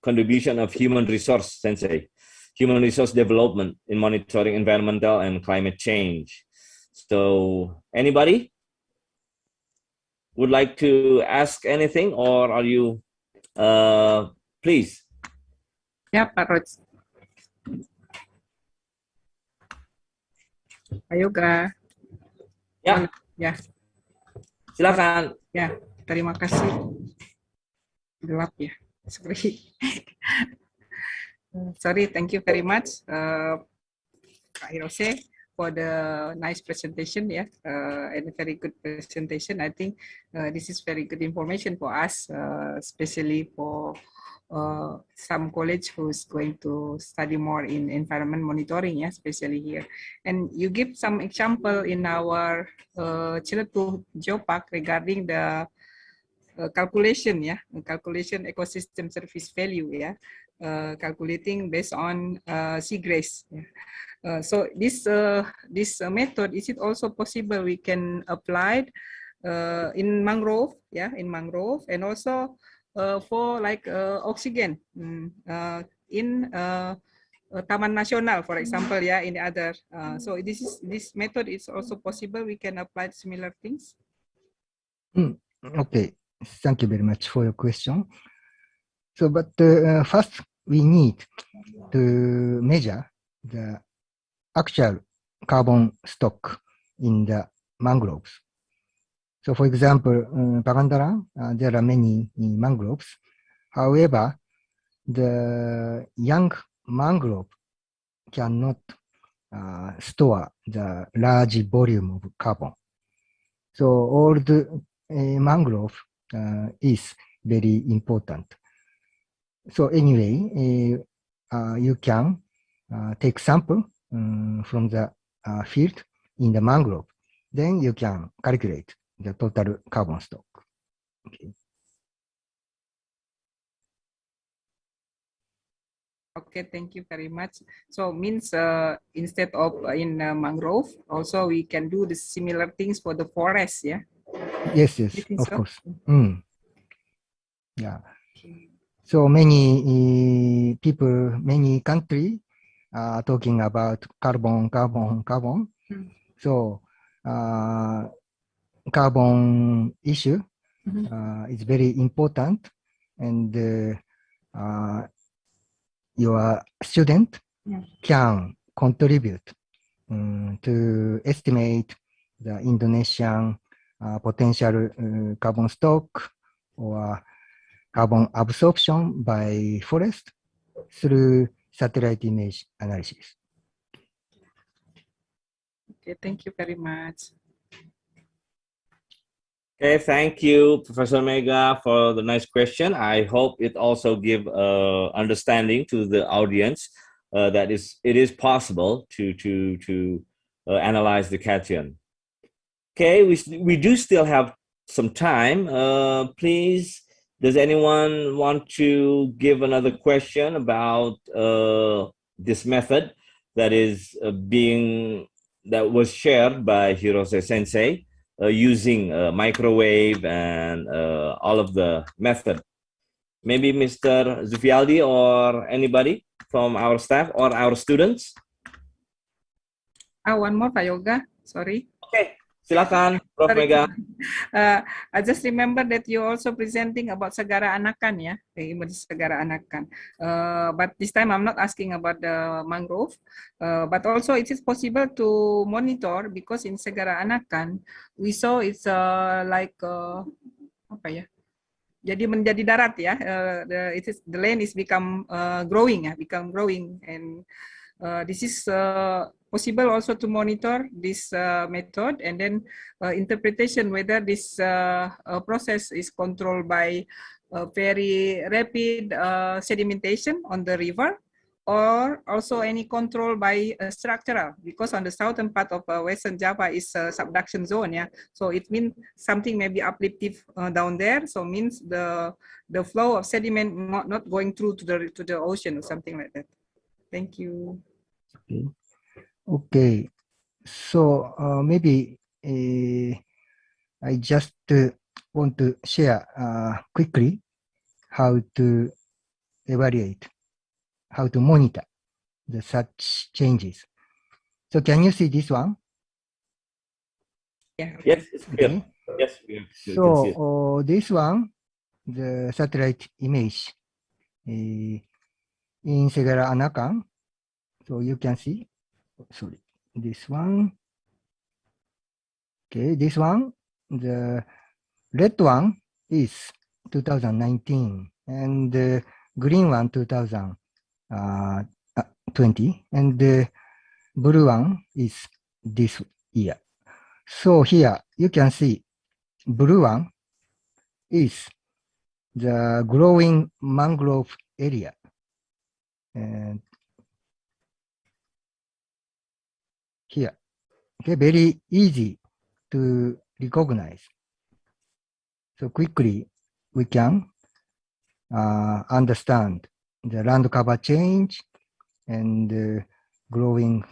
contribution of human resource, Sensei, human resource development in monitoring environmental and climate change. So anybody would like to ask anything, or are you, please? Ya, Pak Roj. Ayo, Ga. Yeah. Ya. Silakan. Ya, terima kasih. Gelap ya. Sorry. Sorry, thank you very much, Kak Hirose, for the nice presentation, and a very good presentation. I think this is very good information for us, especially for some college who's going to study more in environment monitoring, especially here. And you give some example in our Ciletuh Geopark regarding the calculation, calculation ecosystem service value, calculating based on seagrass. So this method, is it also possible we can apply it in mangrove, in mangrove, and also for like oxygen in Taman Nasional, for example, in the other. So this method is also possible. We can apply similar things. Okay, thank you very much for your question. So, but first we need to measure the actual carbon stock in the mangroves. So, for example, Pagandaran, there are many mangroves. However, the young mangrove cannot store the large volume of carbon. So, old mangrove is very important. So, anyway, you can take sample from the field in the mangrove. Then you can calculate the total carbon stock. Okay. Okay, thank you very much. So means instead of in mangrove, also we can do the similar things for the forest, yeah? Yes, You think of so? course. Yeah. So many people, many countries are talking about carbon. So carbon issue is very important, and your student can contribute to estimate the Indonesian potential carbon stock or carbon absorption by forest through satellite image analysis. Okay, thank you very much. Okay, thank you, Professor Mega, for the nice question. I hope it also give understanding to the audience that it is possible to analyze the cation. Okay, we do still have some time. Please, does anyone want to give another question about this method that is that was shared by Hirose Sensei? Using microwave and all of the method. Maybe Mr. Zufialdi or anybody from our staff or our students? One more, Pak Yoga. Sorry. Okay, silakan, Prof. Mega. I just remember that you also presenting about Segara Anakan, Segara Anakan. But this time I'm not asking about the mangrove, but also it is possible to monitor because in Segara Anakan we saw it's like apa ya? Jadi menjadi darat ya. The land is become growing and this is possible also to monitor this method and then interpretation whether this process is controlled by very rapid sedimentation on the river or also any control by structural, because on the southern part of Western Java is a subduction zone, so it means something may be uplifted down there, so means the flow of sediment not going through to the ocean or something like that. Thank you. Okay. So maybe I just want to share quickly how to evaluate, how to monitor the such changes. So can you see this one? Yeah. Yes, it's clear. Okay. Yes, So this one, the satellite image in Segara Anakan. So you can see, this one. Okay, this one, the red one is 2019, and the green one 2020, and the blue one is this year. So here you can see blue one is the growing mangrove area. And here, okay, very easy to recognize. So quickly we can understand the land cover change and growing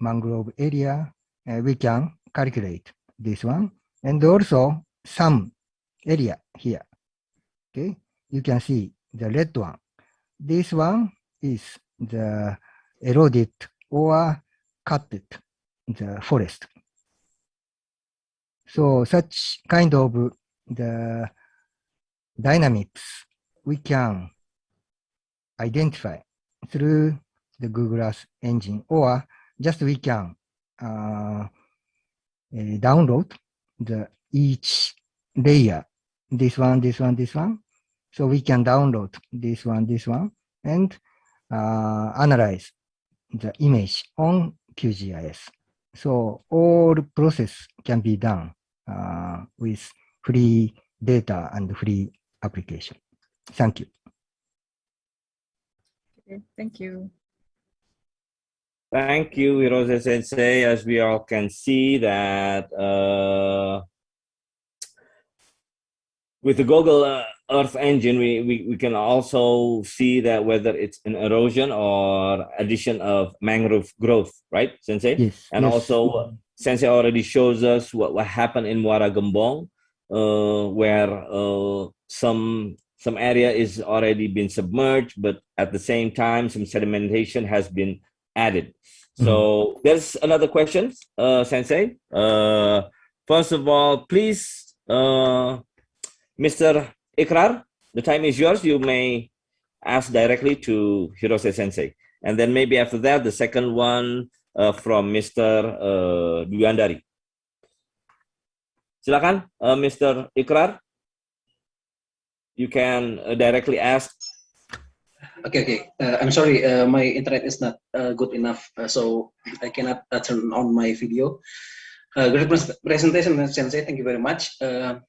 mangrove area. We can calculate this one, and also some area here. Okay, you can see the red one. This one is the eroded or cut the forest. So such kind of the dynamics we can identify through the Google Earth engine, or just we can download the each layer, this one, this one, this one. So we can download this one, and analyze the image on QGIS. So all process can be done with free data and free application. Thank you. Okay, thank you. Thank you, Hirose Sensei. As we all can see that with the Google Earth engine, we can also see that whether it's an erosion or addition of mangrove growth, right, Sensei? Yes. And yes. also, Sensei already shows us what happened in Muara Gembong, where some area is already been submerged, but at the same time, some sedimentation has been added. So there's another question, Sensei. First of all, please, Mr. Ikrar, the time is yours. You may ask directly to Hirose Sensei. And then maybe after that, the second one from Mr. Dwiandari. Silakan, Mr. Ikrar. You can directly ask. Okay. I'm sorry, my internet is not good enough, so I cannot turn on my video. Great presentation, Sensei. Thank you very much. I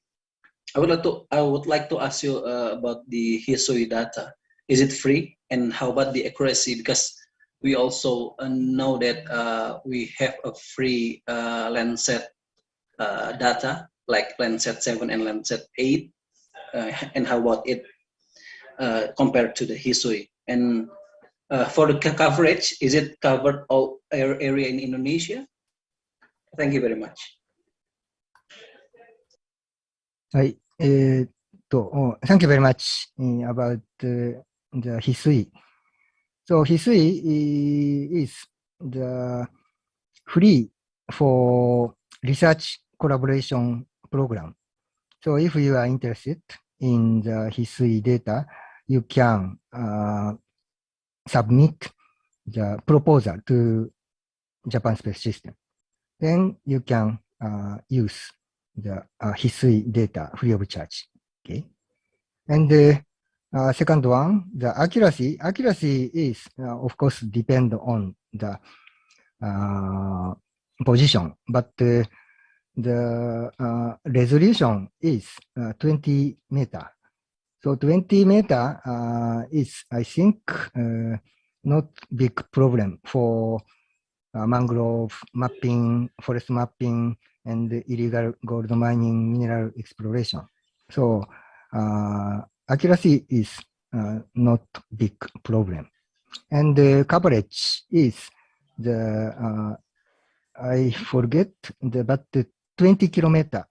would like to ask you about the Hisui data. Is it free, and how about the accuracy? Because we also know that we have a free Landsat data, like Landsat 7 and Landsat 8, and how about it compared to the Hisui? And for the coverage, is it covered all area in Indonesia? Thank you very much. はい。Thank you very much about the Hisui. So Hisui is the free for research collaboration program. So if you are interested in the Hisui data, you can submit the proposal to Japan Space System. Then you can use the Hisui data free of charge. Okay. And the second one, the accuracy. Accuracy is, of course, depend on the position, but the resolution is 20 meter. So 20 meter is, I think, not big problem for mangrove mapping, forest mapping, and illegal gold mining, mineral exploration. So accuracy is not big problem. And the coverage is the, I forget, but the 20 kilometer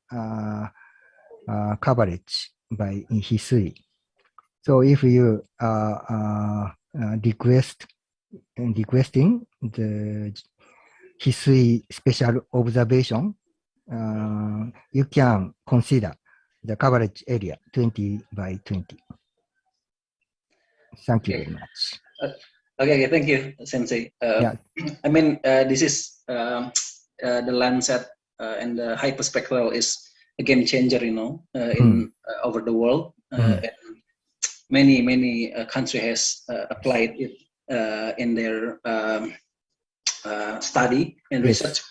coverage by Hisui. So if you requesting the Hisui special observation, you can consider the coverage area 20 by 20. Thank you very much. Okay, thank you, Sensei. Yeah. I mean, this is the Landsat and the hyperspectral is a game changer, in over the world. And many country has applied it in their study and research.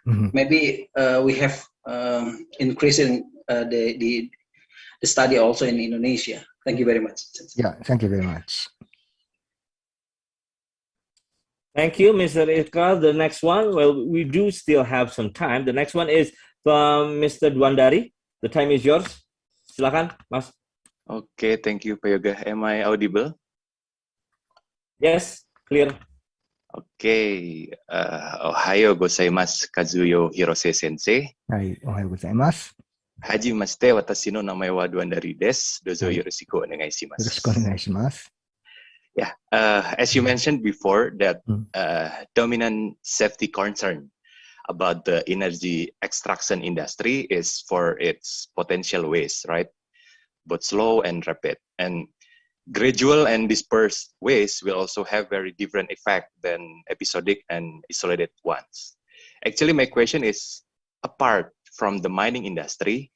Maybe we have increasing the study also in Indonesia. Thank you very much. Yeah, thank you very much. Thank you, Mr. Ikral. The next one, well, we do still have some time. The next one is from Mr. Dwandari. The time is yours. Silakan, Mas. Okay, thank you, Pak Yoga. Am I audible? Yes, clear. Okay. Ohayo gozaimasu, Kazuyo Hirose Sensei. Hai, ohayo gozaimasu. Haji Maste, watashi no namae wa Dwandari desu. Dozo yoroshiku onegai shimasu. Yoroshiku onegai shimasu. Yeah, as you mentioned before, that dominant safety concern about the energy extraction industry is for its potential waste, right? Both slow and rapid. And gradual and dispersed waste will also have very different effect than episodic and isolated ones. Actually, my question is, apart from the mining industry,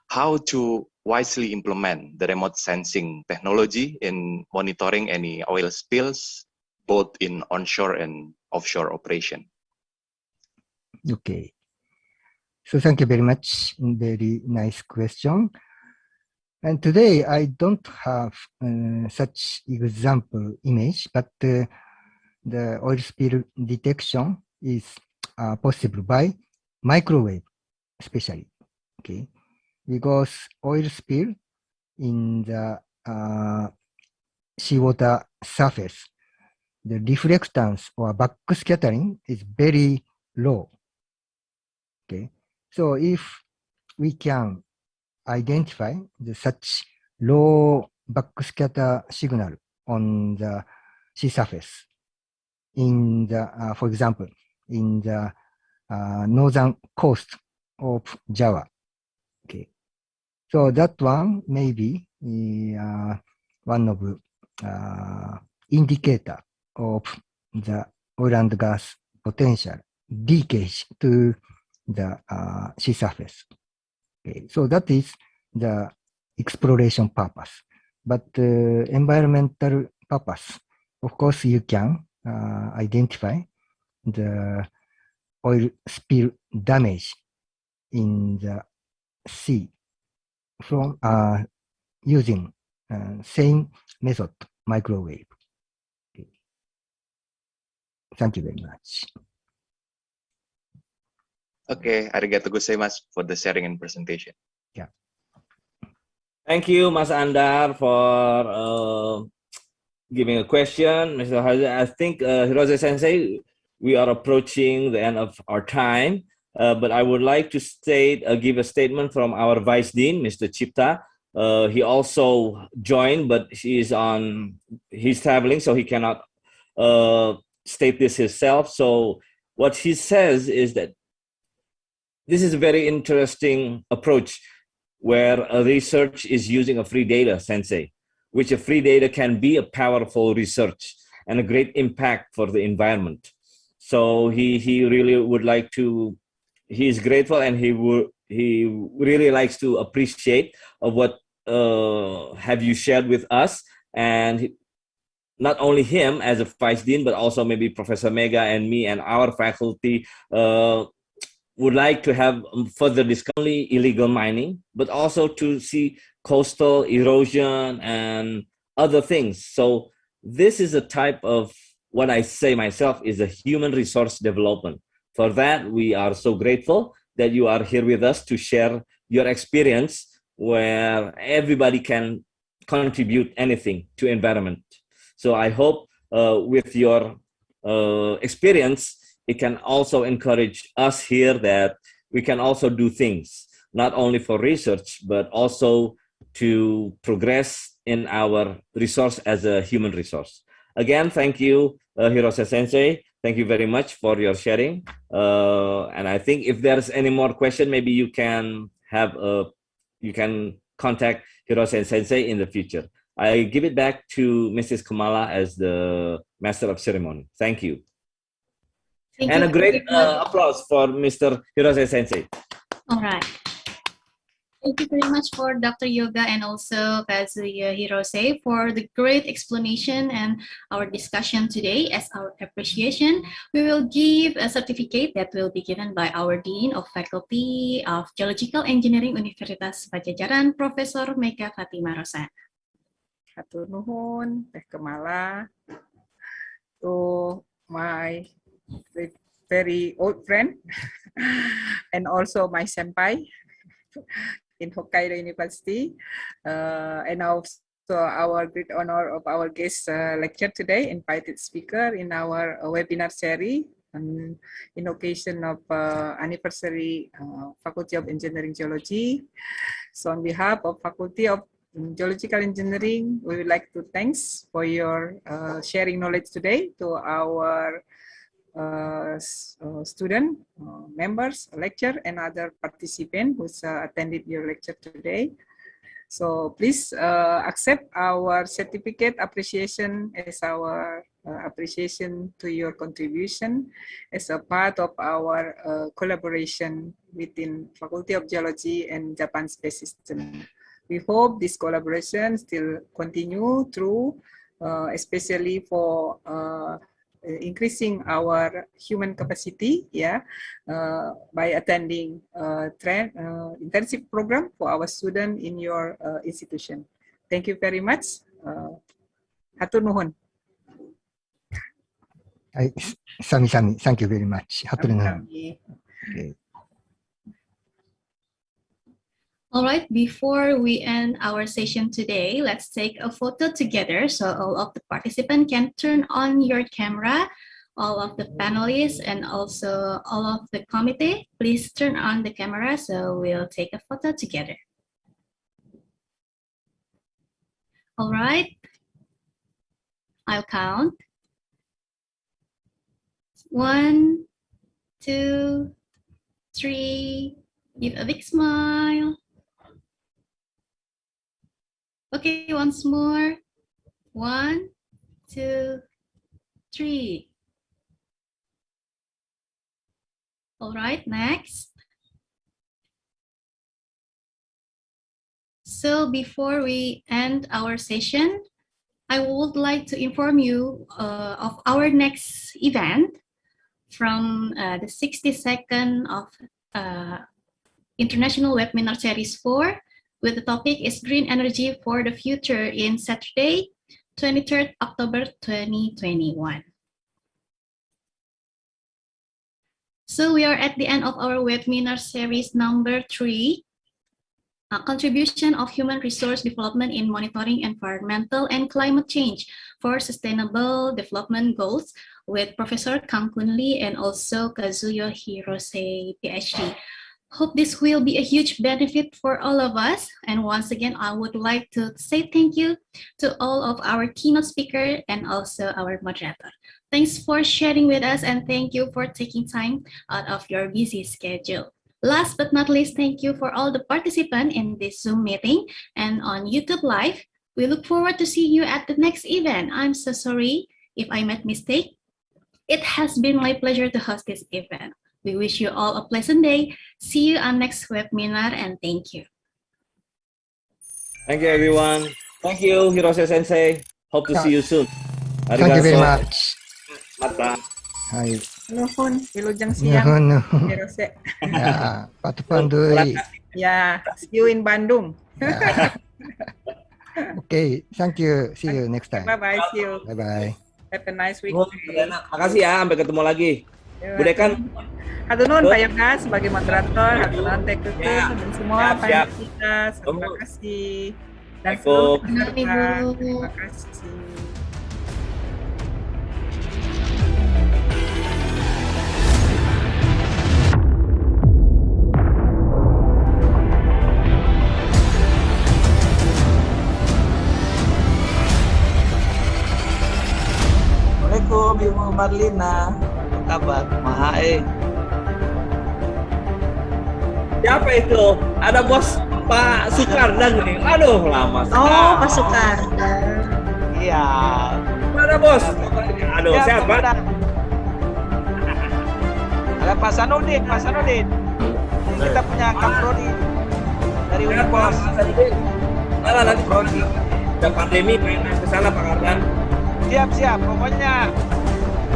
how to wisely implement the remote sensing technology in monitoring any oil spills, both in onshore and offshore operation? Okay. So thank you very much. Very nice question. And today I don't have such example image, but the oil spill detection is possible by microwave, especially. Okay. Because oil spill in the seawater surface, the reflectance or backscattering is very low. Okay, so if we can identify such low backscatter signal on the sea surface, in the, for example, in the northern coast of Java. Okay. So that one may be one of indicator of the oil and gas potential leakage to the sea surface. Okay. So that is the exploration purpose. But environmental purpose, of course, you can identify the oil spill damage in the sea from using same method, microwave. Okay. Thank you very much. Okay, arigatou gozaimasu for the sharing and presentation. Yeah. Thank you, Mas Andar, for giving a question. Mr. Haji, I think Hirose Sensei, we are approaching the end of our time. But I would like to give a statement from our Vice Dean, Mr. Chipta. He also joined, but he's traveling, so he cannot state this himself. So what he says is that this is a very interesting approach where a research is using a free data, Sensei, which a free data can be a powerful research and a great impact for the environment. So he really would like to. He is grateful, and he really likes to appreciate of what have you shared with us, and not only him as a Vice Dean, but also maybe Professor Mega and me and our faculty would like to have further discussion on illegal mining, but also to see coastal erosion and other things. So this is a type of what I say myself is a human resource development. For that, we are so grateful that you are here with us to share your experience where everybody can contribute anything to environment. So I hope with your experience, it can also encourage us here that we can also do things, not only for research, but also to progress in our resource as a human resource. Again, thank you, Hirose Sensei. Thank you very much for your sharing. And I think if there's any more question, maybe you can contact Hirose Sensei in the future. I give it back to Mrs. Kamala as the Master of Ceremony. Thank you. Thank And you a great applause for Mr. Hirose Sensei. All right. Thank you very much for Dr. Yoga and also Kazuya Hirose for the great explanation and our discussion today. As our appreciation, we will give a certificate that will be given by our Dean of Faculty of Geological Engineering Universitas Padjadjaran, Profesor Mega Fatima Rosa. Hatur nuhun, Teh Kemala, to my very old friend and also my senpai in Hokkaido University, and also our great honor of our guest lecture today, invited speaker in our webinar series in occasion of anniversary Faculty of Engineering Geology. So on behalf of Faculty of Geological Engineering, we would like to thanks for your sharing knowledge today to our student, members, lecture, and other participants who attended your lecture today. So please accept our certificate appreciation as our appreciation to your contribution as a part of our collaboration within Faculty of Geology and Japan Space System. We hope this collaboration still continue through, especially for increasing our human capacity, by attending intensive program for our student in your institution. Thank you very much. Hatur nuhun. Sami, thank you very much. Hatur nuhun. Okay. All right, before we end our session today, let's take a photo together so all of the participants can turn on your camera. All of the panelists and also all of the committee, please turn on the camera so we'll take a photo together. All right, I'll count. 1, 2, 3, give a big smile. Okay, once more. 1, 2, 3. All right, next. So before we end our session, I would like to inform you of our next event from the 62nd of International Webinar Series 4. With the topic is Green Energy for the Future in Saturday, 23rd October 2021. So we are at the end of our webinar series number 3, Contribution of Human Resource Development in Monitoring Environmental and Climate Change for Sustainable Development Goals with Professor Kang Kun Lee and also Kazuyo Hirose, PhD. Hope this will be a huge benefit for all of us. And once again, I would like to say thank you to all of our keynote speaker and also our moderator. Thanks for sharing with us and thank you for taking time out of your busy schedule. Last but not least, thank you for all the participants in this Zoom meeting and on YouTube Live. We look forward to see you at the next event. I'm so sorry if I made mistake. It has been my pleasure to host this event. We wish you all a pleasant day. See you on next webinar and thank you. Thank you, everyone. Thank you, Hirose Sensei. Hope to see you soon. Thank you very much. Mata. Hai. Nuhun, wilujeng siang. Nuhun. Hirose. Ya, patupan deui. Ya, see you in Bandung. Okay, thank you. See you next time. Bye-bye, see you. Bye-bye. Have a nice week. Makasih ya, sampai ketemu lagi. Budekan. Hatur nuhun Pak Yoga sebagai moderator, hatur nuhun Teh Keke dan semua panel kita. Terima kasih. Dan seluruh peserta. Terima kasih. Assalamualaikum Ibu Marlina. Kabar Mahae. Siapa itu? Ada bos Pak Sukardan nih. Aduh, lama sekali. Oh, Pak Sukardan. Iya. Mana bos? Aduh, Ya, sehat Pak? Ada Pak Sanudin. Ini kita punya Kang Rodi dari Sehat, Pak Unpos. Hasanuddin. Malah nanti Prodi. ada pandemi main-main ke sana Pak Kardan. Siap, pokoknya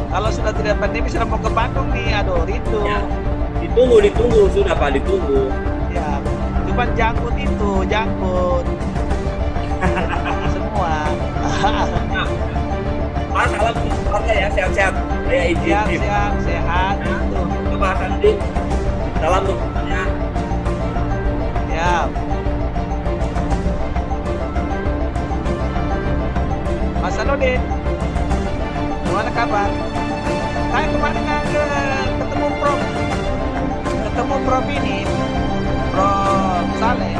kalau sudah tidak pandemi sudah mau ke Bandung nih, aduh rindu. Ya. Ditunggu sudah Pak, ditunggu. Ya, cuman jangkut itu, jangkut. Semua. Pak, salam untuk keluarga ya, sehat-sehat. Saya izin. Siap, sehat. Ya. Gitu. Untuk Pak Hasanuddin, salam untuk semuanya. Siap. Mas Hasanuddin, gimana kabar? Saya kemarin ketemu Prof ini, Prof Saleh.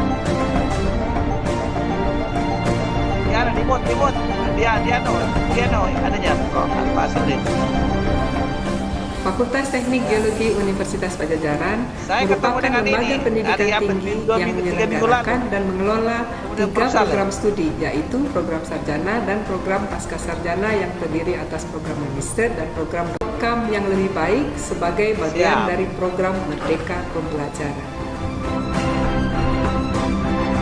Ya, di mut. Dia adanya Prof Hasanuddin. Fakultas Teknik Geologi Universitas Pajajaran Saya ketemu merupakan dengan lembaga ini, pendidikan hari apa, tinggi dua yang minggu, 3 minggu menyelenggarakan lalu. dan mengelola Kemudian 3 Prof. Saleh. program studi, yaitu program sarjana dan program pascasarjana yang terdiri atas program magister dan program rekam yang lebih baik sebagai bagian Siap. dari program Merdeka Pembelajaran.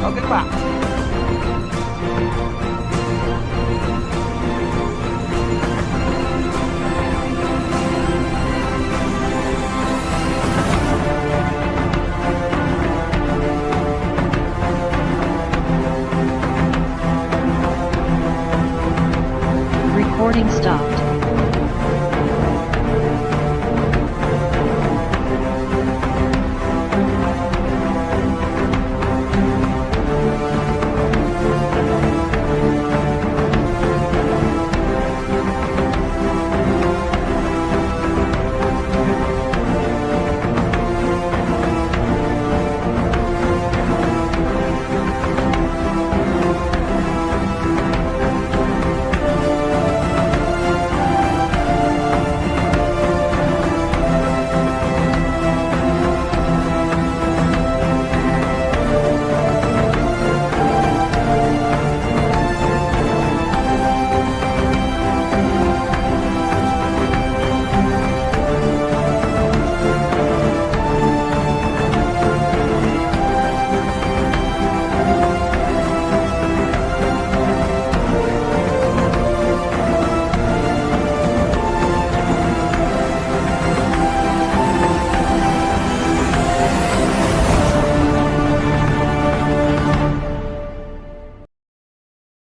Oke, Pak. Recording stopped.